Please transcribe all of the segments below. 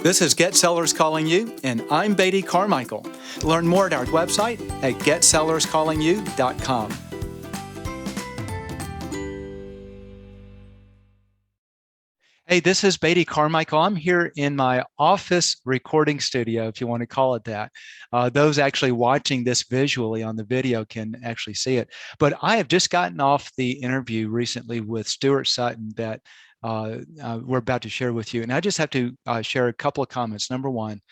This is Get Sellers Calling You, and I'm Beatty Carmichael. Learn more at our website at getsellerscallingyou.com. Hey, this is Beatty Carmichael. I'm here in my office recording studio, if you want to call it that. Those actually watching this visually on the video can actually see it. But I have just gotten off the interview recently with Stuart Sutton that we're about to share with you. And I just have to share a couple of comments. Number one,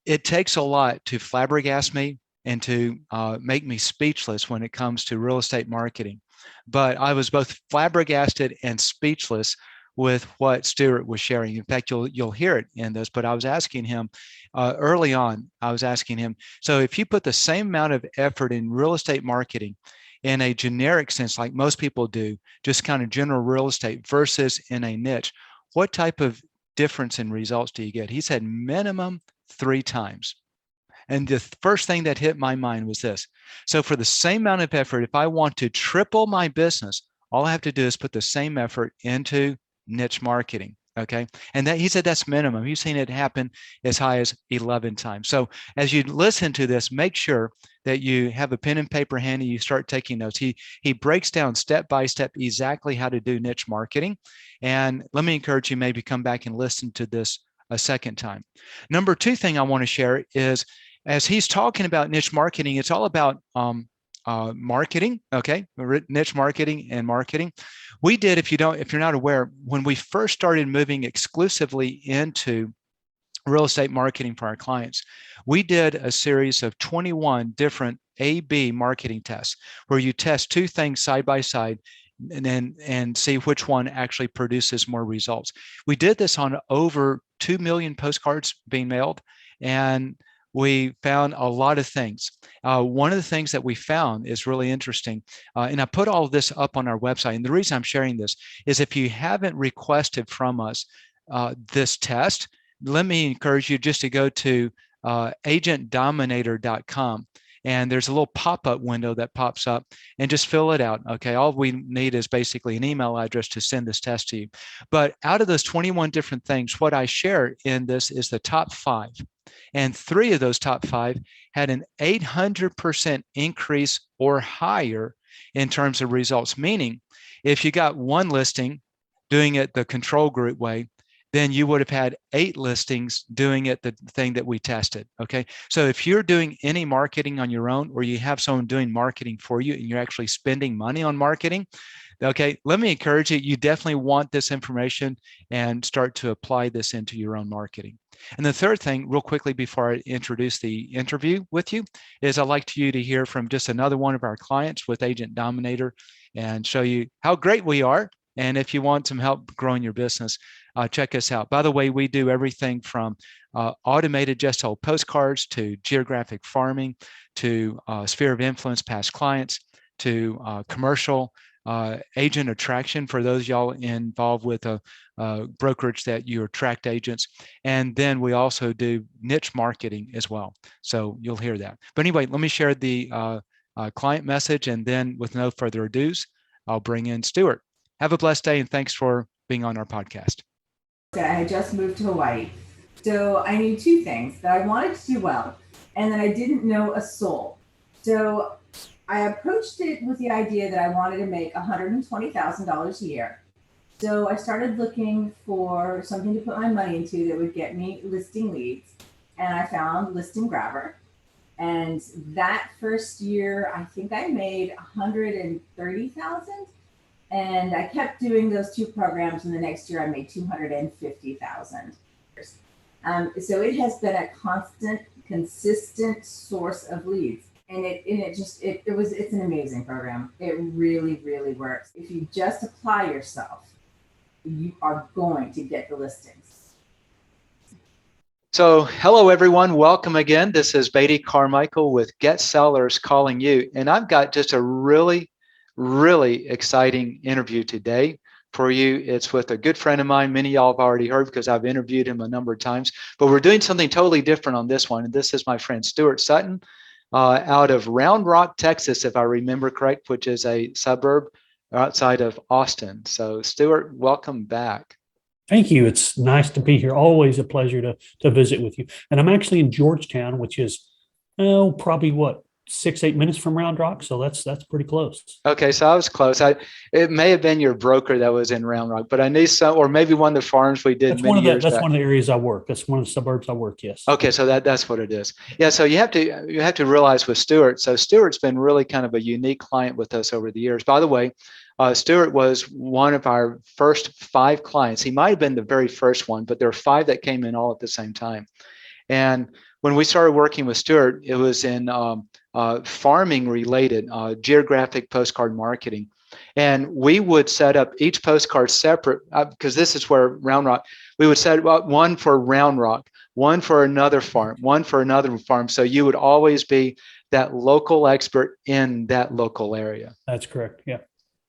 it takes a lot to flabbergast me and to make me speechless when it comes to real estate marketing. But I was both flabbergasted and speechless with what Stuart was sharing. In fact, you'll hear it in this, but I was asking him early on, so if you put the same amount of effort in real estate marketing in a generic sense, like most people do, just kind of general real estate versus in a niche, what type of difference in results do you get? He said minimum 3 times. And the first thing that hit my mind was this. So for the same amount of effort, if I want to triple my business, all I have to do is put the same effort into niche marketing. Okay. And that he said that's minimum. He's seen it happen as high as 11 times. So as you listen to this, make sure that you have a pen and paper handy. You start taking notes. He breaks down step by step exactly how to do niche marketing. And let me encourage you, maybe come back and listen to this a second time. Number 2 thing I want to share is, as he's talking about niche marketing, it's all about marketing, okay? Niche marketing and marketing. We did, if you're not aware, when we first started moving exclusively into real estate marketing for our clients, we did a series of 21 different A/B marketing tests where you test 2 things side by side and see which one actually produces more results. We did this on over 2 million postcards being mailed, and we found a lot of things. One of the things that we found is really interesting, and I put all of this up on our website. And the reason I'm sharing this is if you haven't requested from us this test, let me encourage you just to go to agentdominator.com. And there's a little pop-up window that pops up, and just fill it out. Okay, all we need is basically an email address to send this test to you. But out of those 21 different things, what I share in this is the top 5. And 3 of those top 5 had an 800% increase or higher in terms of results. Meaning, if you got 1 listing doing it the control group way, then you would have had 8 listings doing it the thing that we tested. Okay. So if you're doing any marketing on your own, or you have someone doing marketing for you and you're actually spending money on marketing, okay, let me encourage you, you definitely want this information and start to apply this into your own marketing. And the third thing, real quickly before I introduce the interview with you, is I'd like you to hear from just another one of our clients with Agent Dominator and show you how great we are. And if you want some help growing your business, check us out. By the way, we do everything from automated just hold postcards to geographic farming to sphere of influence past clients to commercial agent attraction for those y'all involved with a brokerage that you attract agents. And then we also do niche marketing as well. So you'll hear that. But anyway, let me share the client message, and then with no further ado, I'll bring in Stuart. Have a blessed day, and thanks for being on our podcast. I had just moved to Hawaii. So I knew 2 things: that I wanted to do well, and that I didn't know a soul. So I approached it with the idea that I wanted to make $120,000 a year. So I started looking for something to put my money into that would get me listing leads. And I found Listing Grabber. And that first year, I think I made $130,000. And I kept doing those 2 programs, and the next year I made $250,000. So it has been a constant, consistent source of leads. And it's an amazing program. It really, really works. If you just apply yourself, you are going to get the listings. So hello, everyone. Welcome again. This is Beatty Carmichael with Get Sellers Calling You. And I've got just a really exciting interview today for you. It's with a good friend of mine. Many of y'all have already heard because I've interviewed him a number of times, but we're doing something totally different on this one. And this is my friend Stuart Sutton out of Round Rock, Texas, if I remember correct, which is a suburb outside of Austin. So Stuart, welcome back. Thank you. It's nice to be here. Always a pleasure to visit with you. And I'm actually in Georgetown, which is probably what 6-8 minutes from Round Rock. So that's pretty close. Okay, so I was close. It may have been your broker that was in Round Rock, but I knew some, or maybe one of the farms we did many years back. That's one of the areas I work. That's one of the suburbs I work. Yes. Okay, so that's what it is. Yeah, so you have to realize with Stuart. So Stuart's been really kind of a unique client with us over the years. By the way, Stuart was one of our first 5 clients. He might have been the very first one, but there were 5 that came in all at the same time. And when we started working with Stuart, it was in farming related, geographic postcard marketing. And we would set up each postcard separate because this is where Round Rock, we would set up one for Round Rock, one for another farm, one for another farm. So you would always be that local expert in that local area. That's correct. Yeah,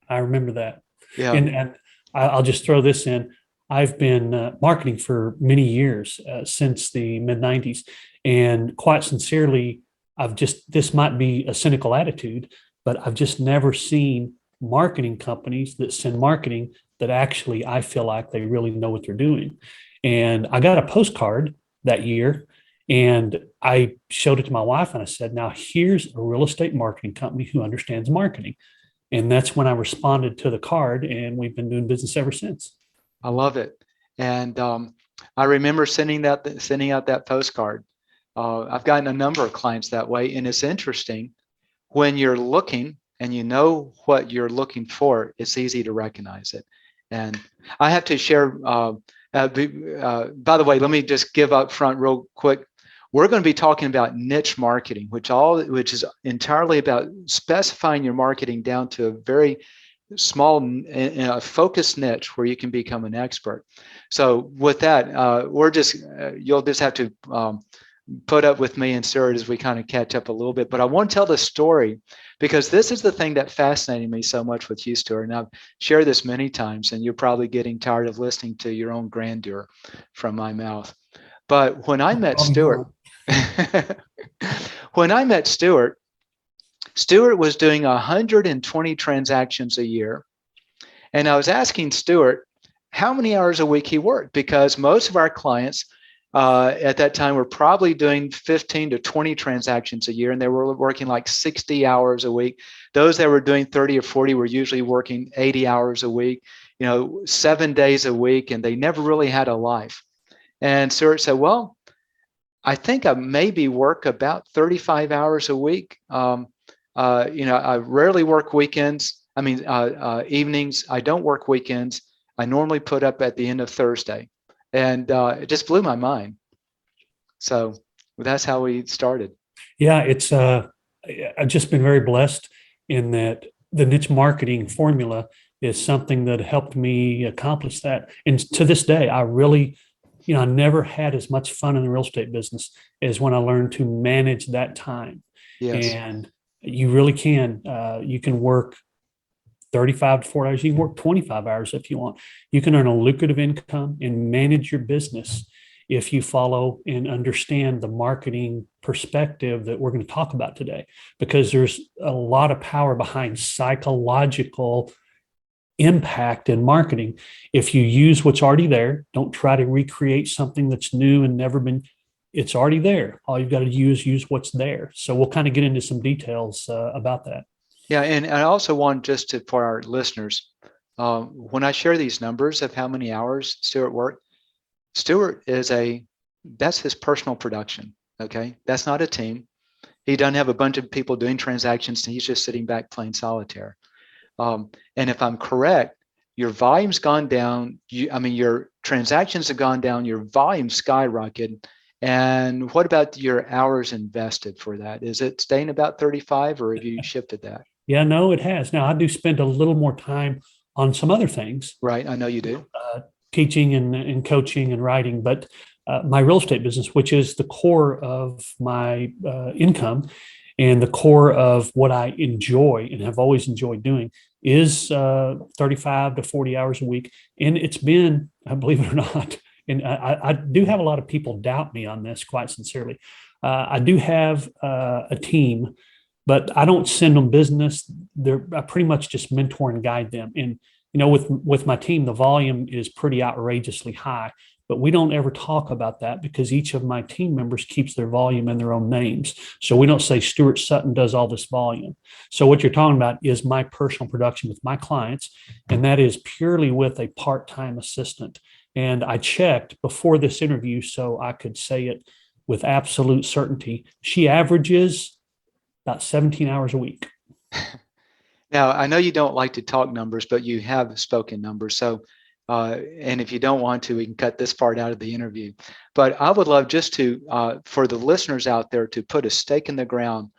I remember that. Yeah. And I'll just throw this in. I've been marketing for many years, since the mid 90s. And quite sincerely, this might be a cynical attitude, but I've just never seen marketing companies that send marketing that actually I feel like they really know what they're doing. And I got a postcard that year and I showed it to my wife and I said, now here's a real estate marketing company who understands marketing. And that's when I responded to the card, and we've been doing business ever since. I love it. And I remember sending out that postcard. I've gotten a number of clients that way. And it's interesting when you're looking and you know what you're looking for, it's easy to recognize it. And I have to share, by the way, let me just give up front real quick. We're going to be talking about niche marketing, which is entirely about specifying your marketing down to a very small, focused niche where you can become an expert. So with that, you'll just have to put up with me and Stuart as we kind of catch up a little bit. But I want to tell the story because this is the thing that fascinated me so much with you, Stuart. And I've shared this many times, and you're probably getting tired of listening to your own grandeur from my mouth. But when I met Stuart, Stuart was doing 120 transactions a year. And I was asking Stuart how many hours a week he worked, because most of our clients at that time were probably doing 15 to 20 transactions a year, and they were working like 60 hours a week. Those that were doing 30 or 40 were usually working 80 hours a week, 7 days a week, and they never really had a life. And Stuart said, well, I think I maybe work about 35 hours a week. I rarely work weekends. Evenings. I don't work weekends. I normally put up at the end of Thursday. And it just blew my mind. So that's how we started. Yeah, I've just been very blessed in that the niche marketing formula is something that helped me accomplish that. And to this day, I really, I never had as much fun in the real estate business as when I learned to manage that time. Yes. And you really can. You can work 35 to 40 hours. You can work 25 hours if you want. You can earn a lucrative income and manage your business if you follow and understand the marketing perspective that we're going to talk about today, because there's a lot of power behind psychological impact in marketing. If you use what's already there, don't try to recreate something that's new and never been, it's already there. All you've got to use what's there. So we'll kind of get into some details about that. Yeah, and I also want for our listeners, when I share these numbers of how many hours Stuart worked, that's his personal production, okay? That's not a team. He doesn't have a bunch of people doing transactions, and he's just sitting back playing solitaire. And if I'm correct, your volume's gone down. Your transactions have gone down, your volume skyrocketed. And what about your hours invested for that? Is it staying about 35, or have you shifted that? Yeah, no, it has. Now, I do spend a little more time on some other things. Right. I know you do. Teaching and coaching and writing. But my real estate business, which is the core of my income and the core of what I enjoy and have always enjoyed doing, is 35 to 40 hours a week. And it's been, believe it or not, and I do have a lot of people doubt me on this, quite sincerely. I do have a team, but I don't send them business. I pretty much just mentor and guide them. And with my team, the volume is pretty outrageously high, but we don't ever talk about that because each of my team members keeps their volume in their own names. So we don't say Stuart Sutton does all this volume. So what you're talking about is my personal production with my clients, and that is purely with a part-time assistant. And I checked before this interview so I could say it with absolute certainty. She averages about 17 hours a week. Now, I know you don't like to talk numbers, but you have spoken numbers. So, and if you don't want to, we can cut this part out of the interview. But I would love just to, for the listeners out there, to put a stake in the ground.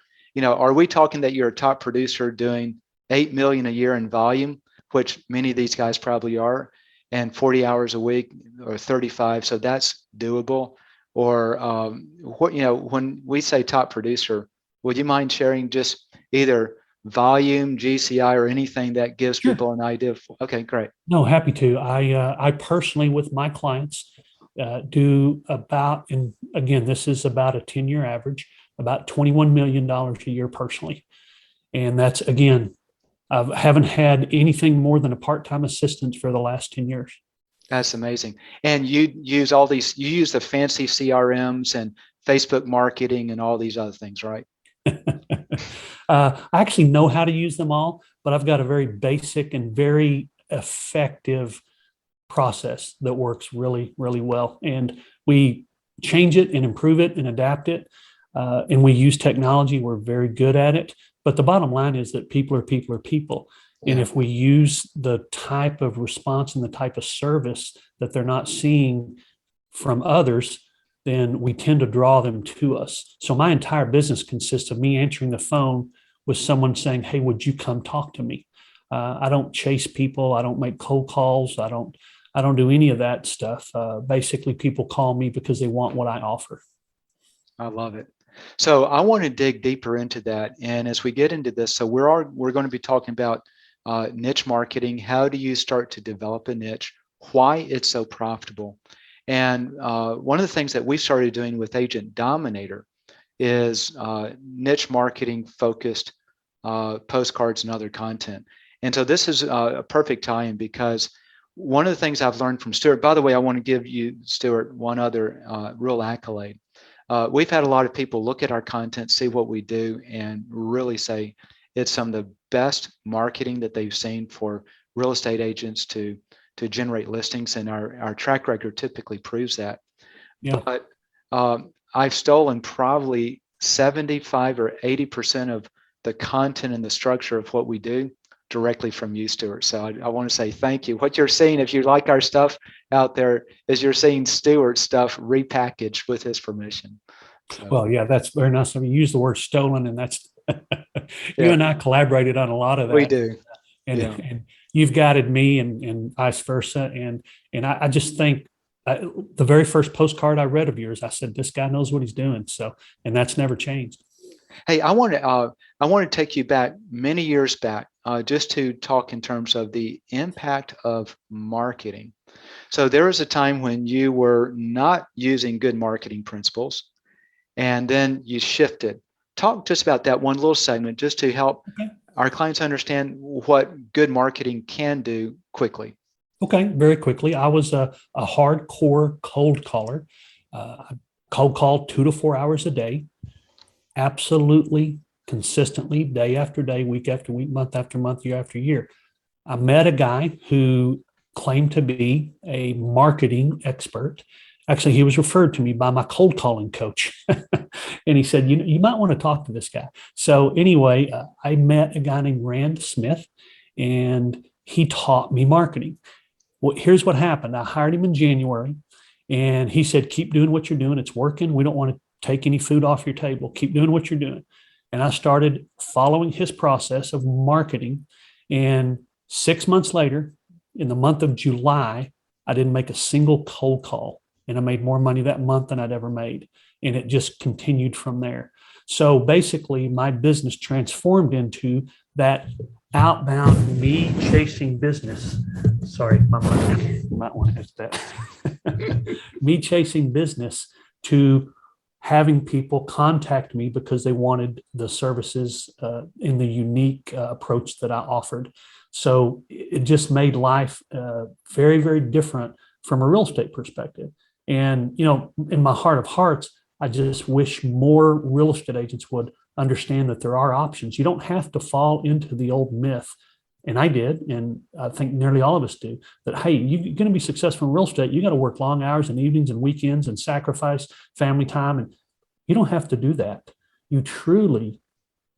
Are we talking that you're a top producer doing 8 million a year in volume, which many of these guys probably are, and 40 hours a week or 35? So that's doable. Or when we say top producer, would you mind sharing just either volume, GCI, or anything that gives Sure. people an idea of? Okay, great. No, happy to. I personally, with my clients, do about, and again, this is about a 10-year average, about $21 million a year personally. And that's, again, I haven't had anything more than a part-time assistant for the last 10 years. That's amazing. And you use the fancy CRMs and Facebook marketing and all these other things, right? I actually know how to use them all, but I've got a very basic and very effective process that works really, really well. And we change it and improve it and adapt it. And we use technology. We're very good at it. But the bottom line is that people are people are people. And if we use the type of response and the type of service that they're not seeing from others, then we tend to draw them to us. So my entire business consists of me answering the phone with someone saying, "Hey, would you come talk to me?" I don't chase people. I don't make cold calls. I don't do any of that stuff. Basically, people call me because they want what I offer. I love it. So I want to dig deeper into that. And as we get into this, so we're going to be talking about niche marketing. How do you start to develop a niche? Why it's so profitable? And one of the things that we started doing with Agent Dominator is niche marketing focused postcards and other content. And so this is a perfect tie-in because one of the things I've learned from Stuart, by the way, I want to give you, Stuart, one other real accolade. We've had a lot of people look at our content, see what we do, and really say it's some of the best marketing that they've seen for real estate agents to generate listings, and our track record typically proves that. Yeah. But I've stolen probably 75 or 80% of the content and the structure of what we do directly from you, Stuart. So I want to say thank you. What you're seeing, if you like our stuff out there, is you're seeing Stuart's stuff repackaged with his permission. So. Well, yeah, that's very nice. I mean, you use the word stolen, and that's you and I collaborated on a lot of that. We do. And you've guided me and vice versa. And I just think the very first postcard I read of yours, I said, this guy knows what he's doing. So, and that's never changed. Hey, I want to take you back many years back, just to talk in terms of the impact of marketing. So there was a time when you were not using good marketing principles, and then you shifted. Talk just about that one little segment, just to help our clients understand what good marketing can do quickly. Okay, very quickly. I was a hardcore cold caller. I cold called 2 to 4 hours a day, absolutely consistently, day after day, week after week, month after month, year after year. I met a guy who claimed to be a marketing expert. Actually, he was referred to me by my cold calling coach. And he said, you might want to talk to this guy. So anyway, I met a guy named Rand Smith, and he taught me marketing. Well, here's what happened. I hired him in January, and he said, keep doing what you're doing. It's working. We don't want to take any food off your table. Keep doing what you're doing. And I started following his process of marketing. And 6 months later, in the month of July, I didn't make a single cold call. And I made more money that month than I'd ever made. And it just continued from there. So basically, my business transformed into that outbound me chasing business. Sorry, my mic, you might want to hit that. Me chasing business to having people contact me because they wanted the services in the unique approach that I offered. So it just made life very, very different from a real estate perspective. And, in my heart of hearts, I just wish more real estate agents would understand that there are options. You don't have to fall into the old myth. And I did, and I think nearly all of us do, that, hey, you're going to be successful in real estate. You got to work long hours and evenings and weekends and sacrifice family time. And you don't have to do that. You truly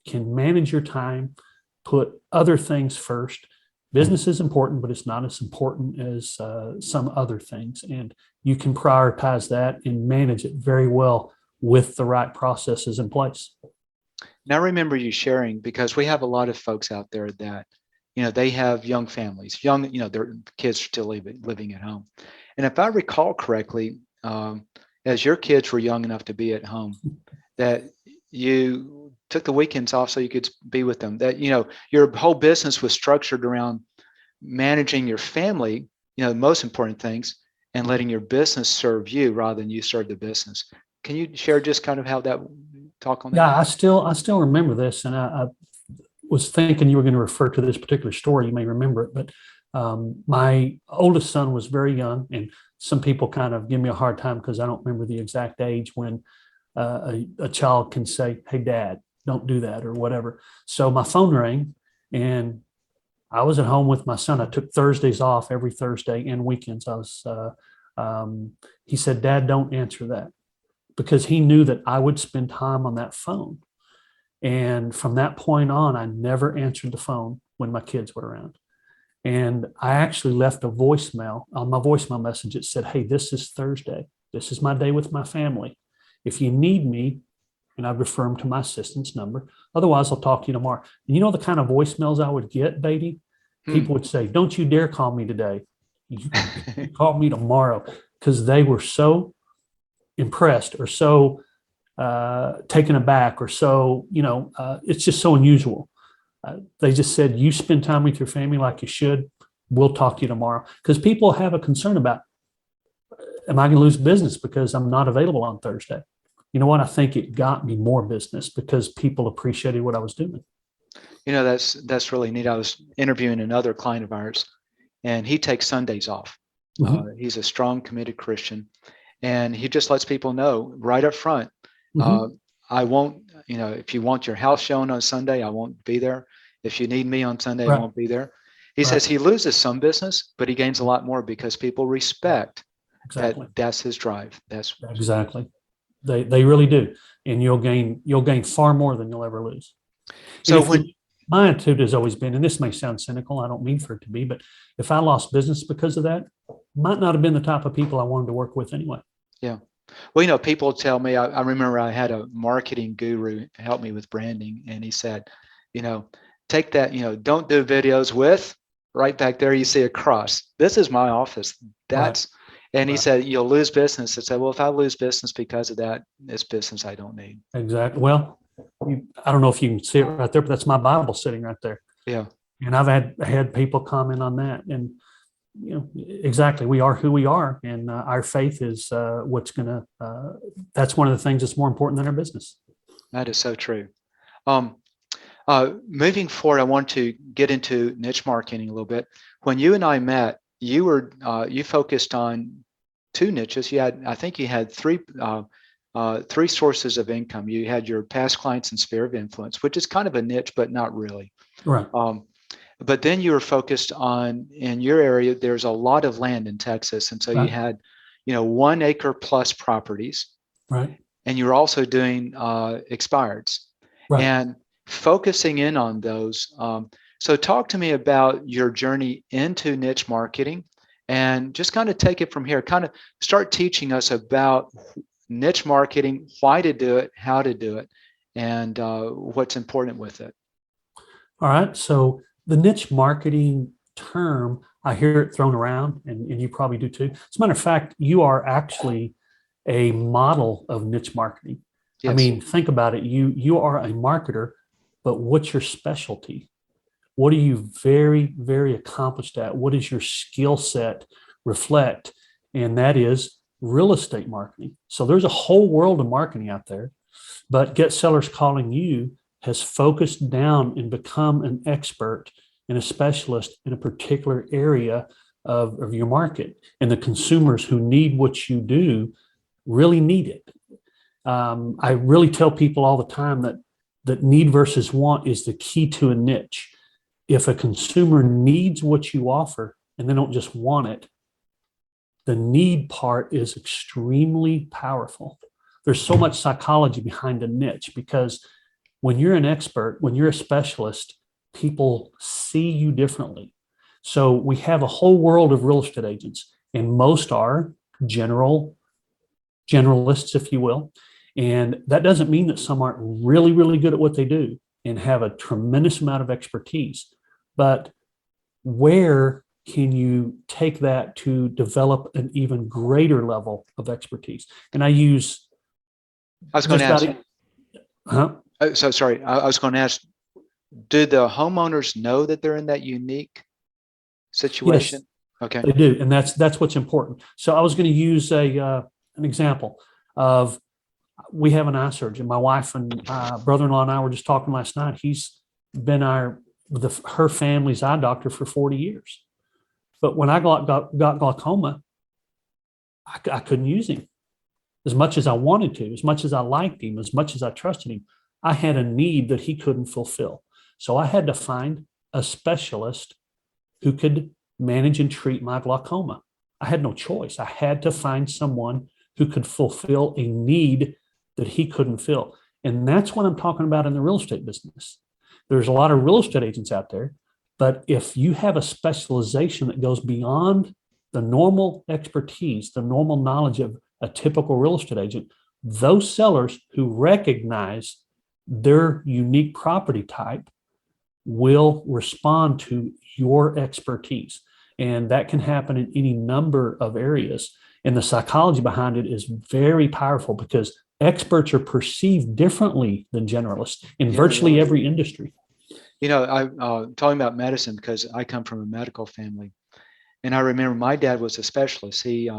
can manage your time, put other things first. Business is important, but it's not as important as some other things. And you can prioritize that and manage it very well with the right processes in place. Now, I remember you sharing, because we have a lot of folks out there that, they have young families, their kids are still living at home. And if I recall correctly, as your kids were young enough to be at home, that you took the weekends off so you could be with them, that, your whole business was structured around managing your family, the most important things, and letting your business serve you rather than you serve the business. Can you share just kind of how that talk on that? Yeah, I still remember this. And I was thinking you were going to refer to this particular story. You may remember it, but my oldest son was very young, and some people kind of give me a hard time because I don't remember the exact age when a child can say, "Hey, Dad, don't do that," or whatever. So my phone rang, and I was at home with my son. I took Thursdays off every Thursday and weekends. He said, "Dad, don't answer that," because he knew that I would spend time on that phone. And from that point on, I never answered the phone when my kids were around. And I actually left a voicemail on my voicemail message. It said, "Hey, this is Thursday. This is my day with my family. If you need me," and I'd refer them to my assistant's number. "Otherwise, I'll talk to you tomorrow." And you know the kind of voicemails I would get, Beatty? People would say, "Don't you dare call me today. You call me tomorrow," because they were so impressed or so taken aback or so, it's just so unusual. They just said, "You spend time with your family like you should. We'll talk to you tomorrow." Because people have a concern about, am I going to lose business because I'm not available on Thursday? You know what? I think it got me more business because people appreciated what I was doing. That's really neat. I was interviewing another client of ours, and he takes Sundays off. Mm-hmm. He's a strong, committed Christian, and he just lets people know right up front, Mm-hmm. I won't, if you want your house shown on Sunday, I won't be there. If you need me on Sunday, I Right. won't be there. He Right. says he loses some business, but he gains a lot more because people respect Exactly. that's his drive. That's Exactly. They really do. And you'll gain far more than you'll ever lose. so My attitude has always been, and this may sound cynical, I don't mean for it to be, but if I lost business because of that, might not have been the type of people I wanted to work with anyway. yeah. Well, people tell me, I remember I had a marketing guru help me with branding, and he said, take that, don't do videos with, right back there, you see a cross. This is my office. That's, right. And he said, you'll lose business. I said, well, if I lose business because of that, it's business I don't need. Exactly. Well, I don't know if you can see it right there, but that's my Bible sitting right there. Yeah. And I've had people comment on that, and exactly, we are who we are, and our faith is that's one of the things that's more important than our business. That is so true. Moving forward, I want to get into niche marketing a little bit. When you and I met, you focused on two niches. I think you had three sources of income. You had your past clients and sphere of influence, which is kind of a niche, but not really. Right. But then you were focused on, in your area, there's a lot of land in Texas. And so right. you had, 1 acre plus properties. Right. And you were also doing expireds. Right. And focusing in on those. So talk to me about your journey into niche marketing, and just kind of take it from here. Kind of start teaching us about niche marketing, why to do it, how to do it, and what's important with it. All right. So the niche marketing term, I hear it thrown around, and you probably do too. As a matter of fact, you are actually a model of niche marketing. Yes. I mean, think about it. You are a marketer, but what's your specialty? What are you very, very accomplished at? What does your skill set reflect? And that is real estate marketing. So there's a whole world of marketing out there, but Get Sellers Calling You has focused down and become an expert and a specialist in a particular area of your market. And the consumers who need what you do really need it. I really tell people all the time that need versus want is the key to a niche. If a consumer needs what you offer and they don't just want it, the need part is extremely powerful. There's so much psychology behind a niche because when you're an expert, when you're a specialist, people see you differently. So we have a whole world of real estate agents, and most are generalists, if you will. And that doesn't mean that some aren't really, really good at what they do and have a tremendous amount of expertise. But where can you take that to develop an even greater level of expertise? And I was going to ask. So sorry, I was going to ask, do the homeowners know that they're in that unique situation? Yes, okay, they do, and that's what's important. So I was going to use an example of, we have an eye surgeon. My wife and brother-in-law and I were just talking last night. He's been her family's eye doctor for 40 years. But when I got glaucoma, I couldn't use him as much as I wanted to, as much as I liked him, as much as I trusted him. I had a need that he couldn't fulfill. So I had to find a specialist who could manage and treat my glaucoma. I had no choice. I had to find someone who could fulfill a need that he couldn't fill. And that's what I'm talking about in the real estate business. There's a lot of real estate agents out there, but if you have a specialization that goes beyond the normal expertise, the normal knowledge of a typical real estate agent, those sellers who recognize their unique property type will respond to your expertise. And that can happen in any number of areas. And the psychology behind it is very powerful because experts are perceived differently than generalists in virtually every industry. You know, I'm talking about medicine because I come from a medical family. And I remember my dad was a specialist. He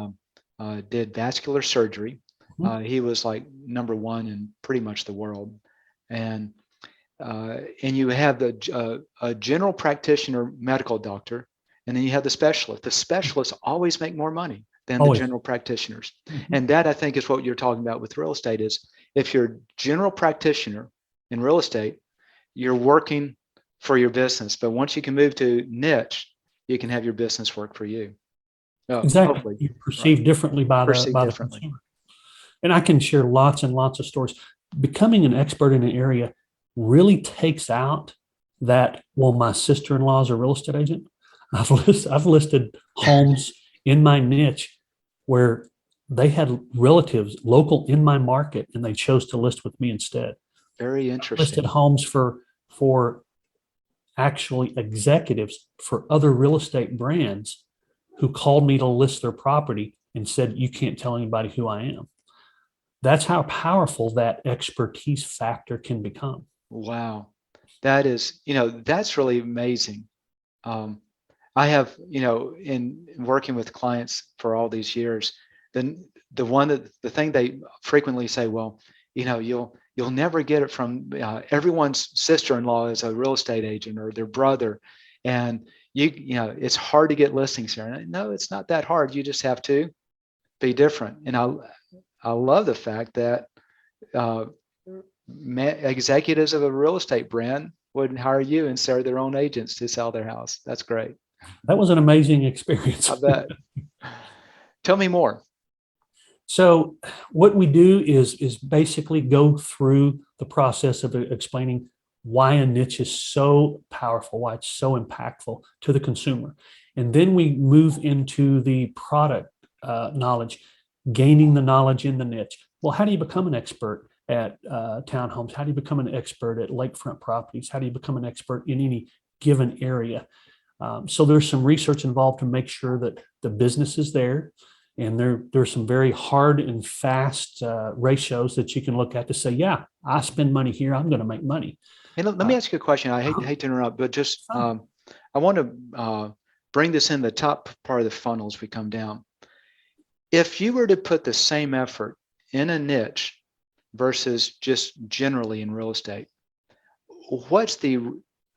did vascular surgery. He was like number one in pretty much the world. And you have a general practitioner medical doctor, and then you have the specialist. The specialists always make more money than the general practitioners. And that, I think, is what you're talking about with real estate is if you're a general practitioner in real estate, you're working for your business. But once you can move to niche, you can have your business work for you. Exactly. Hopefully. You're perceived differently by the consumer. And I can share lots and lots of stories. Becoming an expert in an area really takes out that, well, my sister-in-law is a real estate agent. I've listed homes in my niche where they had relatives local in my market and they chose to list with me instead. Very interesting. Listed homes for actually executives for other real estate brands who called me to list their property and said, you can't tell anybody who I am. That's how powerful that expertise factor can become. Wow. That is, that's really amazing. I have, in working with clients for all these years, then the thing they frequently say, well, you'll never get it from everyone's sister-in-law is a real estate agent or their brother. And it's hard to get listings here. And no, it's not that hard. You just have to be different. And I love the fact that executives of a real estate brand would hire you instead of their own agents to sell their house. That's great. That was an amazing experience. I bet. Tell me more. So what we do is basically go through the process of explaining why a niche is so powerful, why it's so impactful to the consumer. And then we move into the product knowledge, gaining the knowledge in the niche. Well, how do you become an expert at townhomes? How do you become an expert at lakefront properties? How do you become an expert in any given area? So there's some research involved to make sure that the business is there. And there's some very hard and fast ratios that you can look at to say, yeah, I spend money here, I'm going to make money. Hey, let me ask you a question. I hate to interrupt, but just I want to bring this in the top part of the funnel as we come down. If you were to put the same effort in a niche versus just generally in real estate, what's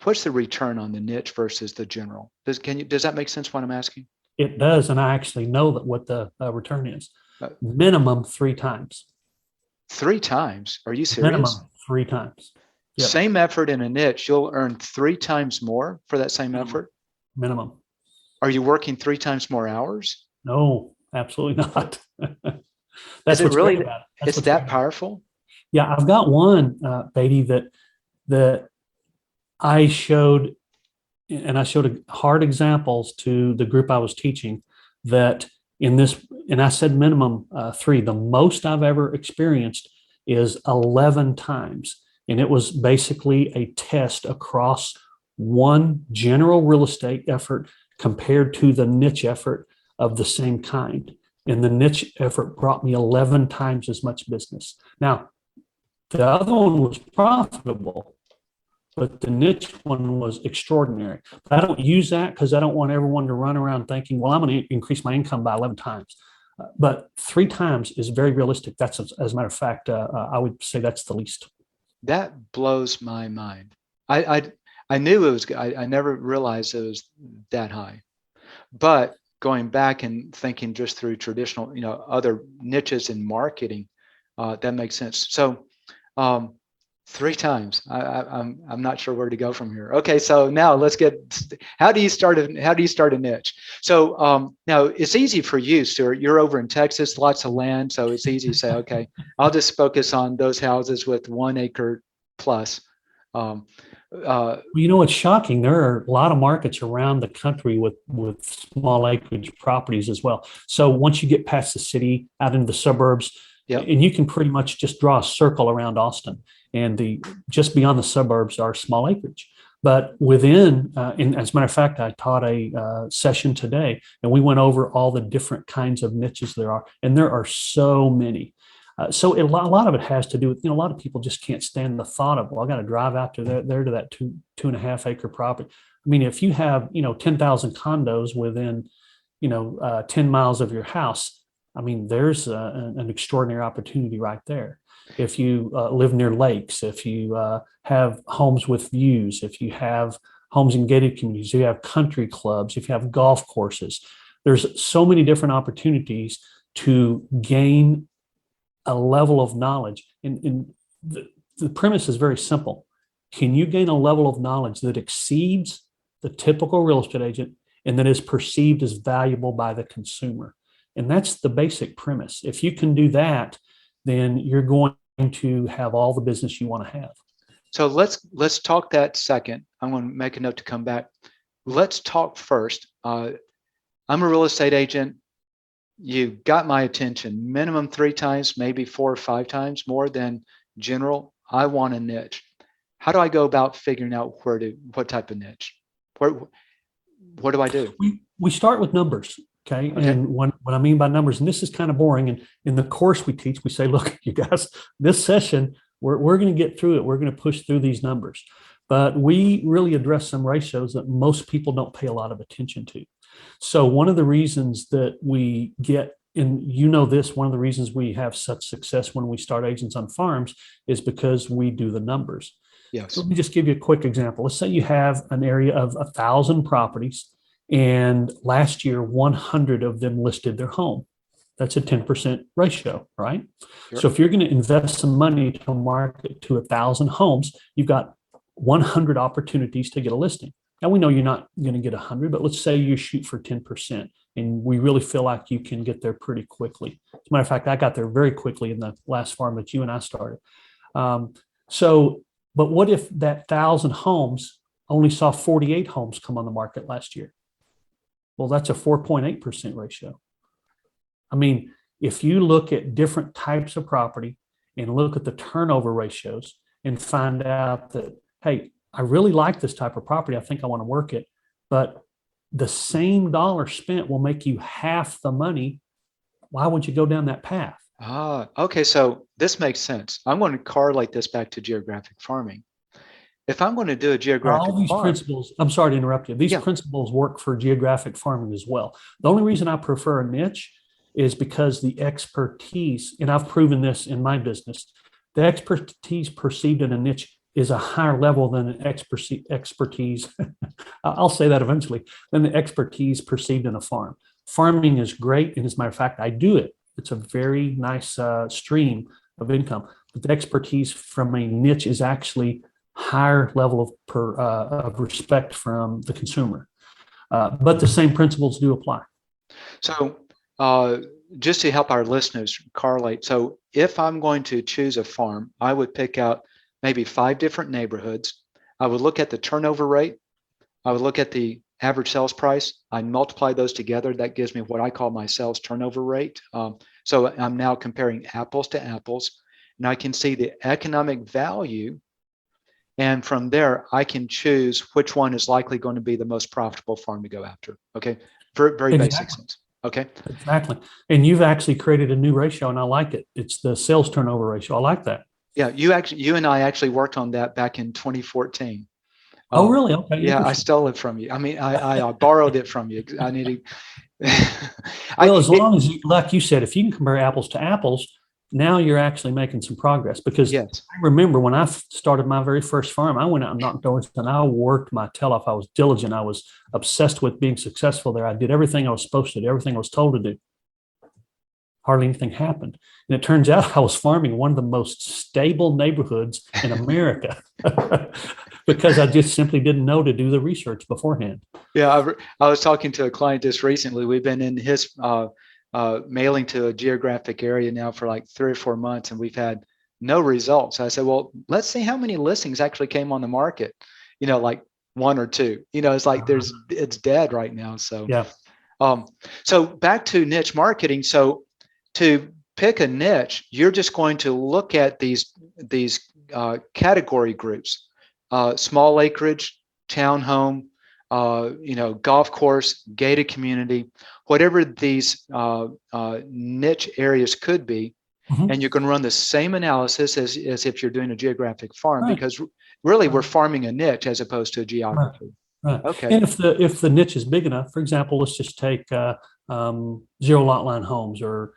what's the return on the niche versus the general? Does that make sense what I'm asking? It does. And I actually know that what the return is. Minimum 3 times. 3 times? Are you serious? Minimum 3 times. Yep. Same effort in a niche, you'll earn 3 times more for that same effort? Minimum. Are you working 3 times more hours? No, absolutely not. Is it really, it's that powerful? Yeah, I've got one, Beatty, that I showed, and I showed hard examples to the group I was teaching that in this, and I said minimum 3. The most I've ever experienced is 11 times. And it was basically a test across one general real estate effort compared to the niche effort of the same kind. And the niche effort brought me 11 times as much business. Now, the other one was profitable, but the niche one was extraordinary. But I don't use that because I don't want everyone to run around thinking, well, I'm going to increase my income by 11 times. But 3 times is very realistic. That's, as a matter of fact, I would say that's the least. That blows my mind. I knew it was, I never realized it was that high. But going back and thinking just through traditional, other niches in marketing, that makes sense. So 3 times. I'm not sure where to go from here. Okay, so now let's get. How do you start a niche? So now it's easy for you, Stuart. You're over in Texas, lots of land, so it's easy to say, okay, I'll just focus on those houses with 1 acre plus. It's shocking. There are a lot of markets around the country with small acreage properties as well. So once you get past the city, out into the suburbs, yep. And you can pretty much just draw a circle around Austin, and just beyond the suburbs are small acreage. But within, and as a matter of fact, I taught a session today, and we went over all the different kinds of niches there are, and there are so many. So a lot of it has to do with, a lot of people just can't stand the thought of, well, I got to drive out to there to that 2.5 acre property. I mean, if you have, 10,000 condos within, 10 miles of your house, I mean, there's an extraordinary opportunity right there. If you live near lakes, if you have homes with views, if you have homes in gated communities, you have country clubs, if you have golf courses, there's so many different opportunities to gain a level of knowledge. And the premise is very simple. Can you gain a level of knowledge that exceeds the typical real estate agent and that is perceived as valuable by the consumer? And that's the basic premise. If you can do that, then you're going to have all the business you want to have. So let's talk that second. I'm going to make a note to come back. Let's talk first. I'm a real estate agent. You got my attention. Minimum 3 times, maybe 4 or 5 times more than general. I want a niche. How do I go about figuring out what type of niche? What do I do? We start with numbers. Okay. And what I mean by numbers, and this is kind of boring. And in the course we teach, we say, look, you guys, this session, we're going to get through it. We're going to push through these numbers. But we really address some ratios that most people don't pay a lot of attention to. So one of the reasons that we get, and one of the reasons we have such success when we start agents on farms is because we do the numbers. Yes. So let me just give you a quick example. Let's say you have an area of 1,000 properties, and last year, 100 of them listed their home. That's a 10% ratio, right? Sure. So if you're going to invest some money to market to 1,000 homes, you've got 100 opportunities to get a listing. Now, we know you're not going to get 100, but let's say you shoot for 10%, and we really feel like you can get there pretty quickly. As a matter of fact, I got there very quickly in the last farm that you and I started. But what if that 1,000 homes only saw 48 homes come on the market last year? Well, that's a 4.8% ratio. I mean, if you look at different types of property and look at the turnover ratios and find out that, hey, I really like this type of property, I think I want to work it, but the same dollar spent will make you half the money, why would you go down that path? Okay, so this makes sense. I'm going to correlate this back to geographic farming. If I'm going to do a geographic all these farm, principles, I'm sorry to interrupt you, these principles work for geographic farming as well. The only reason I prefer a niche is because the expertise, and I've proven this in my business, the expertise perceived in a niche is a higher level than an expertise. I'll say that eventually, than the expertise perceived in a farm. Farming is great. And as a matter of fact, I do it. It's a very nice stream of income. But the expertise from a niche is actually higher level of respect from the consumer. But the same principles do apply. So just to help our listeners correlate, so if I'm going to choose a farm, I would pick out maybe 5 different neighborhoods. I would look at the turnover rate. I would look at the average sales price. I multiply those together. That gives me what I call my sales turnover rate. So I'm now comparing apples to apples, and I can see the economic value. And from there, I can choose which one is likely going to be the most profitable farm to go after. Okay. Very basic sense. Okay. Exactly. And you've actually created a new ratio, and I like it. It's the sales turnover ratio. I like that. Yeah. You and I actually worked on that back in 2014. Oh, really? Okay. Yeah. I stole it from you. I mean, I borrowed it from you. I need to. Well, as long as, like you said, if you can compare apples to apples, now you're actually making some progress. Because yes. I remember when I started my very first farm, I went out and knocked doors and I worked my tail off. I was diligent. I was obsessed with being successful there. I did everything I was supposed to do, everything I was told to do. Hardly anything happened. And it turns out I was farming one of the most stable neighborhoods in America because I just simply didn't know to do the research beforehand. Yeah, I was talking to a client just recently. We've been in his mailing to a geographic area now for like 3 or 4 months, and we've had no results. I said, well, let's see how many listings actually came on the market. Like 1 or 2. It's like it's dead right now. So yeah. So back to niche marketing. So to pick a niche, you're just going to look at these category groups: small acreage, townhome, golf course, gated community, whatever these niche areas could be. Mm-hmm. And you can run the same analysis as if you're doing a geographic farm, right. Because really we're farming a niche as opposed to a geography. Right. Okay. And if the niche is big enough, for example, let's just take zero lot line homes or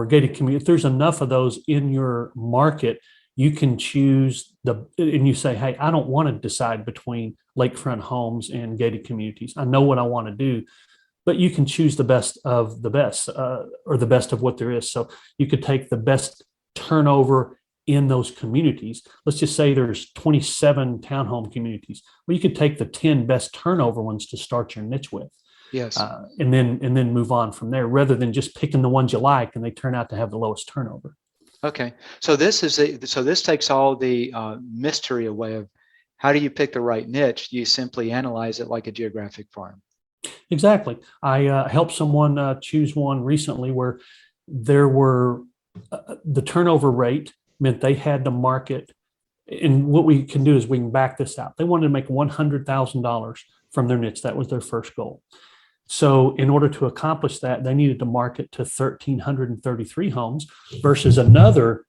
gated community. If there's enough of those in your market, you can choose and you say, hey, I don't want to decide between lakefront homes and gated communities. I know what I want to do, but you can choose the best of the best or the best of what there is. So you could take the best turnover in those communities. Let's just say there's 27 townhome communities. Well, you could take the 10 best turnover ones to start your niche with. Yes. And then move on from there rather than just picking the ones you like and they turn out to have the lowest turnover. Okay. So this takes all the mystery away of how do you pick the right niche? You simply analyze it like a geographic farm. Exactly. I helped someone choose one recently where there were the turnover rate meant they had to market. And what we can do is we can back this out. They wanted to make $100,000 from their niche. That was their first goal. So in order to accomplish that, they needed to market to 1,333 homes versus another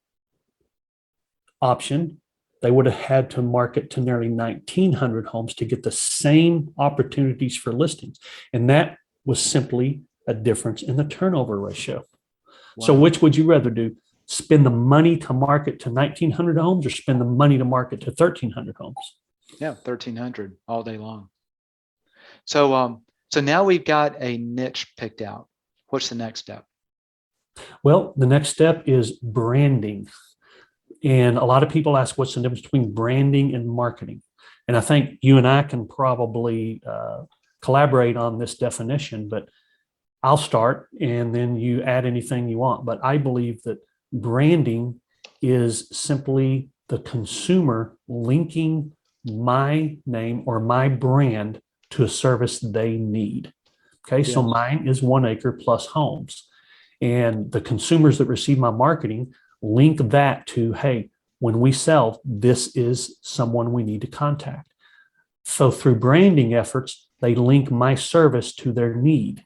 option. They would have had to market to nearly 1,900 homes to get the same opportunities for listings. And that was simply a difference in the turnover ratio. Wow. So which would you rather do? Spend the money to market to 1,900 homes or spend the money to market to 1,300 homes? Yeah, 1,300 all day long. So now we've got a niche picked out. What's the next step? Well, the next step is branding. And a lot of people ask, what's the difference between branding and marketing? And I think you and I can probably collaborate on this definition, but I'll start and then you add anything you want. But I believe that branding is simply the consumer linking my name or my brand to a service they need. Okay, yes. So mine is 1 acre plus homes. And the consumers that receive my marketing link that to, hey, when we sell, this is someone we need to contact. So through branding efforts, they link my service to their need.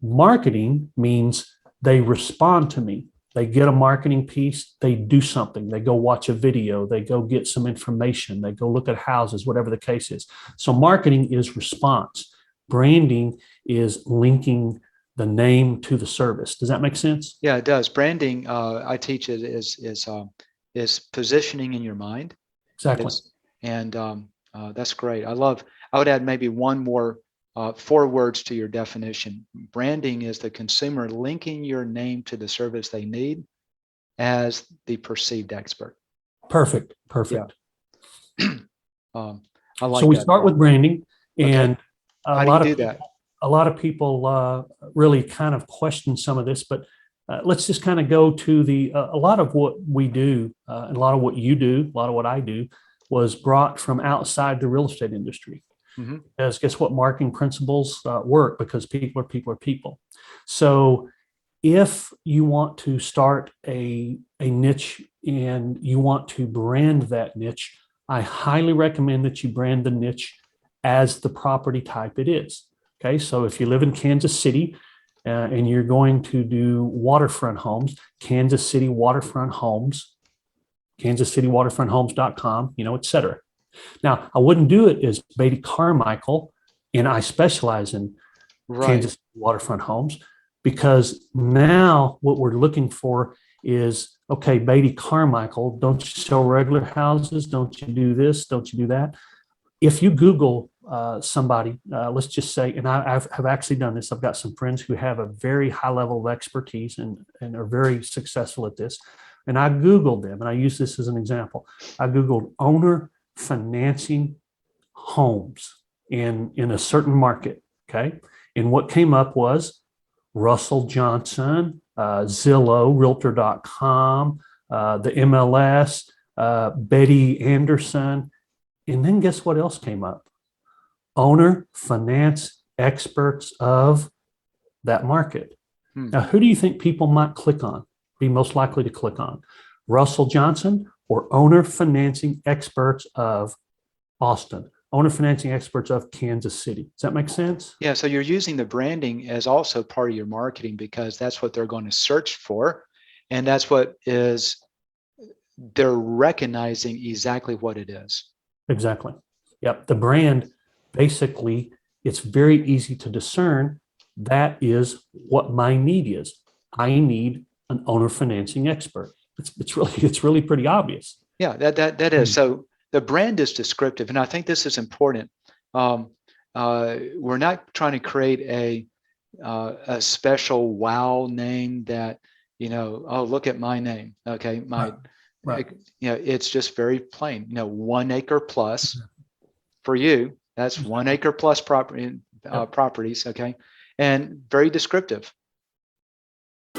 Marketing means they respond to me. They get a marketing piece, they do something, they go watch a video, they go get some information, they go look at houses, whatever the case is. So marketing is response. Branding is linking the name to the service. Does that make sense? Yeah, it does. Branding, I teach it is positioning in your mind. Exactly. And that's great. I would add maybe one more 4 words to your definition. Branding is the consumer linking your name to the service they need as the perceived expert. Perfect. Yeah. I like So we that. start with branding, and Okay. How do you do that? a lot of people really kind of question some of this, but let's just kind of go to a lot of what we do, and a lot of what you do, a lot of what I do was brought from outside the real estate industry. Mm-hmm. Because guess what? Marketing principles work because people are people are people. So if you want to start a niche and you want to brand that niche, I highly recommend that you brand the niche as the property type it is. Okay, so if you live in Kansas City and you're going to do waterfront homes, Kansas City Waterfront Homes, KansasCityWaterfrontHomes.com, et cetera. Now, I wouldn't do it as Beatty Carmichael, and I specialize in Kansas City Waterfront Homes, because now what we're looking for is, okay, Beatty Carmichael, don't you sell regular houses? Don't you do this? Don't you do that? If you Google somebody, let's just say, and I have actually done this. I've got some friends who have a very high level of expertise and are very successful at this. And I Googled them, and I use this as an example. I Googled owner financing homes in a certain market. Okay. And what came up was Russell Johnson, Zillow, Realtor.com, the MLS, Betty Anderson. And then guess what else came up? Owner finance experts of that market. Now, who do you think people might click on, be most likely to click on? Russell Johnson or owner financing experts of Austin, owner financing experts of Kansas City? Does that make sense? Yeah. So you're using the branding as also part of your marketing, because that's what they're going to search for. And that's what they're recognizing exactly what it is. Exactly. Yep. The brand, basically, it's very easy to discern. That is what my need is. I need an owner financing expert. It's really pretty obvious. Yeah, that is. So the brand is descriptive, and I think this is important. We're not trying to create a special wow name that, oh, look at my name. Okay, Right. It's just very plain. 1 acre plus for you. That's 1 acre plus properties. Okay, and very descriptive.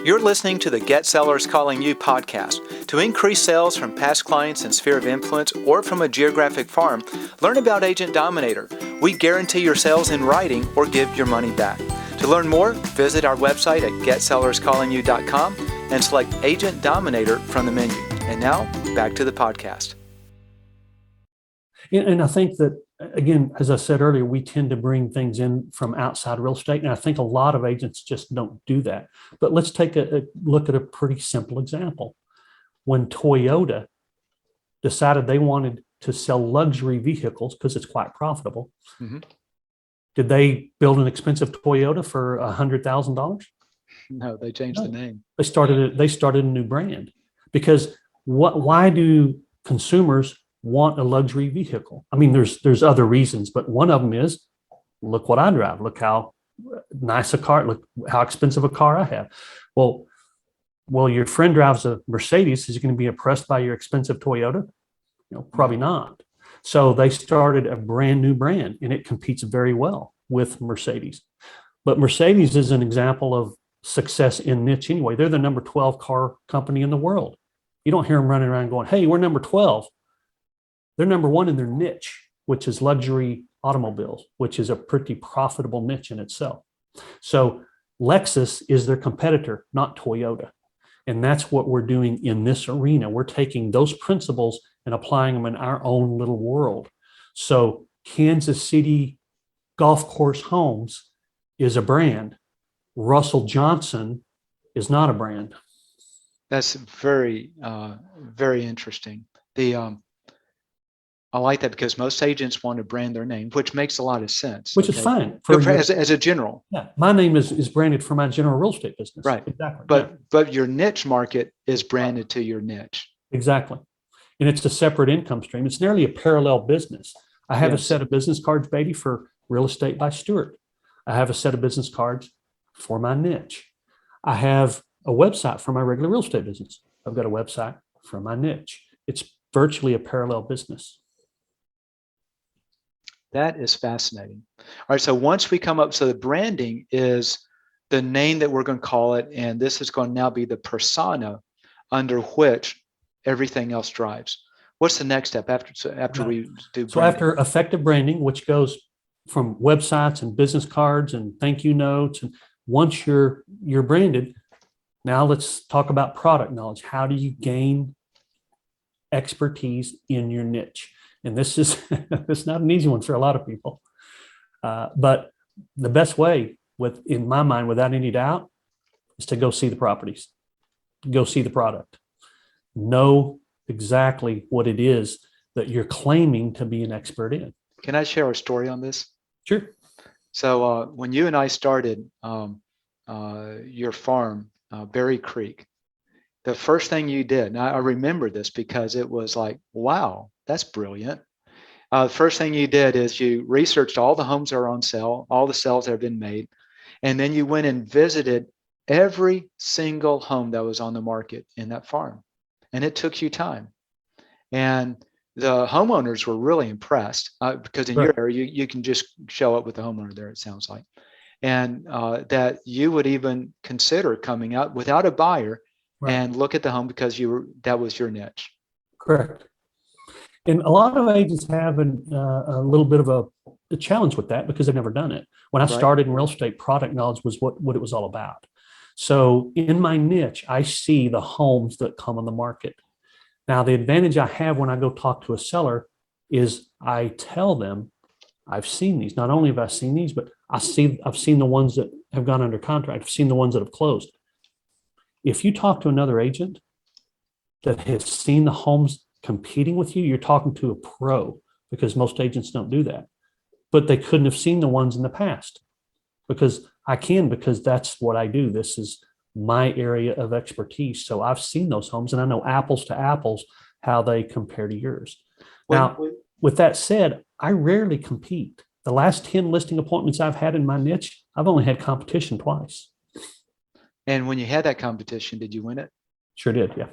You're listening to the Get Sellers Calling You podcast. To increase sales from past clients and sphere of influence, or from a geographic farm, learn about Agent Dominator. We guarantee your sales in writing or give your money back. To learn more, visit our website at getsellerscallingyou.com and select Agent Dominator from the menu. And now, back to the podcast. And I think that, again, as I said earlier, we tend to bring things in from outside real estate. And I think a lot of agents just don't do that. But let's take a look at a pretty simple example. When Toyota decided they wanted to sell luxury vehicles because it's quite profitable, did they build an expensive Toyota for $100,000? No, they changed the name. They started a new brand, because why do consumers want a luxury vehicle? I mean, there's other reasons, but one of them is, look what I drive. Look how nice a car. Look how expensive a car I have. Well, your friend drives a Mercedes. Is he going to be impressed by your expensive Toyota? Probably not. So they started a brand new brand, and it competes very well with Mercedes. But Mercedes is an example of success in niche anyway. They're the number 12 car company in the world. You don't hear them running around going, hey, we're number 12. They're number 1 in their niche, which is luxury automobiles, which is a pretty profitable niche in itself. So Lexus is their competitor, not Toyota. And that's what we're doing in this arena. We're taking those principles and applying them in our own little world. So Kansas City Golf Course Homes is a brand. Russell Johnson is not a brand. That's very, very interesting. I like that, because most agents want to brand their name, which makes a lot of sense. Which is fine. As a general. Yeah. My name is branded for my general real estate business. Right. Exactly. But your niche market is branded to your niche. Exactly. and it's a separate income stream. It's nearly a parallel business. I have a Yes. set of business cards, Beatty, for Real Estate by Stuart. I have a set of business cards for my niche. I have a website for my regular real estate business. I've got a website for my niche. It's virtually a parallel business. That is fascinating. All right. So once we come up, so the branding is the name that we're going to call it. And this is going to now be the persona under which everything else drives. What's the next step after we do branding? So after effective branding, which goes from websites and business cards and thank you notes, and once you're branded, now let's talk about product knowledge. How do you gain expertise in your niche? And this is it's not an easy one for a lot of people, but the best way, in my mind, without any doubt, is to go see the properties, go see the product, know exactly what it is that you're claiming to be an expert in. Can I share a story on this? Sure. So when you and I started your farm, Berry Creek, the first thing you did, and I remember this because it was like, wow, that's brilliant. The first thing you did is you researched all the homes that are on sale, all the sales that have been made, and then you went and visited every single home that was on the market in that farm. And it took you time. And the homeowners were really impressed because in your area, you can just show up with the homeowner there, it sounds like. And that you would even consider coming out without a buyer and look at the home because that was your niche. Correct. And a lot of agents have a little bit of a challenge with that because they've never done it. When I started in real estate, product knowledge was what it was all about. So in my niche, I see the homes that come on the market. Now, the advantage I have when I go talk to a seller is I tell them, I've seen these. Not only have I seen these, but I've seen the ones that have gone under contract. I've seen the ones that have closed. If you talk to another agent that has seen the homes competing with you, you're talking to a pro, because most agents don't do that. But they couldn't have seen the ones in the past because that's what I do. This is my area of expertise. So I've seen those homes and I know apples to apples how they compare to yours. Now, with that said, I rarely compete. The last 10 listing appointments I've had in my niche, I've only had competition twice. And when you had that competition, did you win it? Sure did, yeah.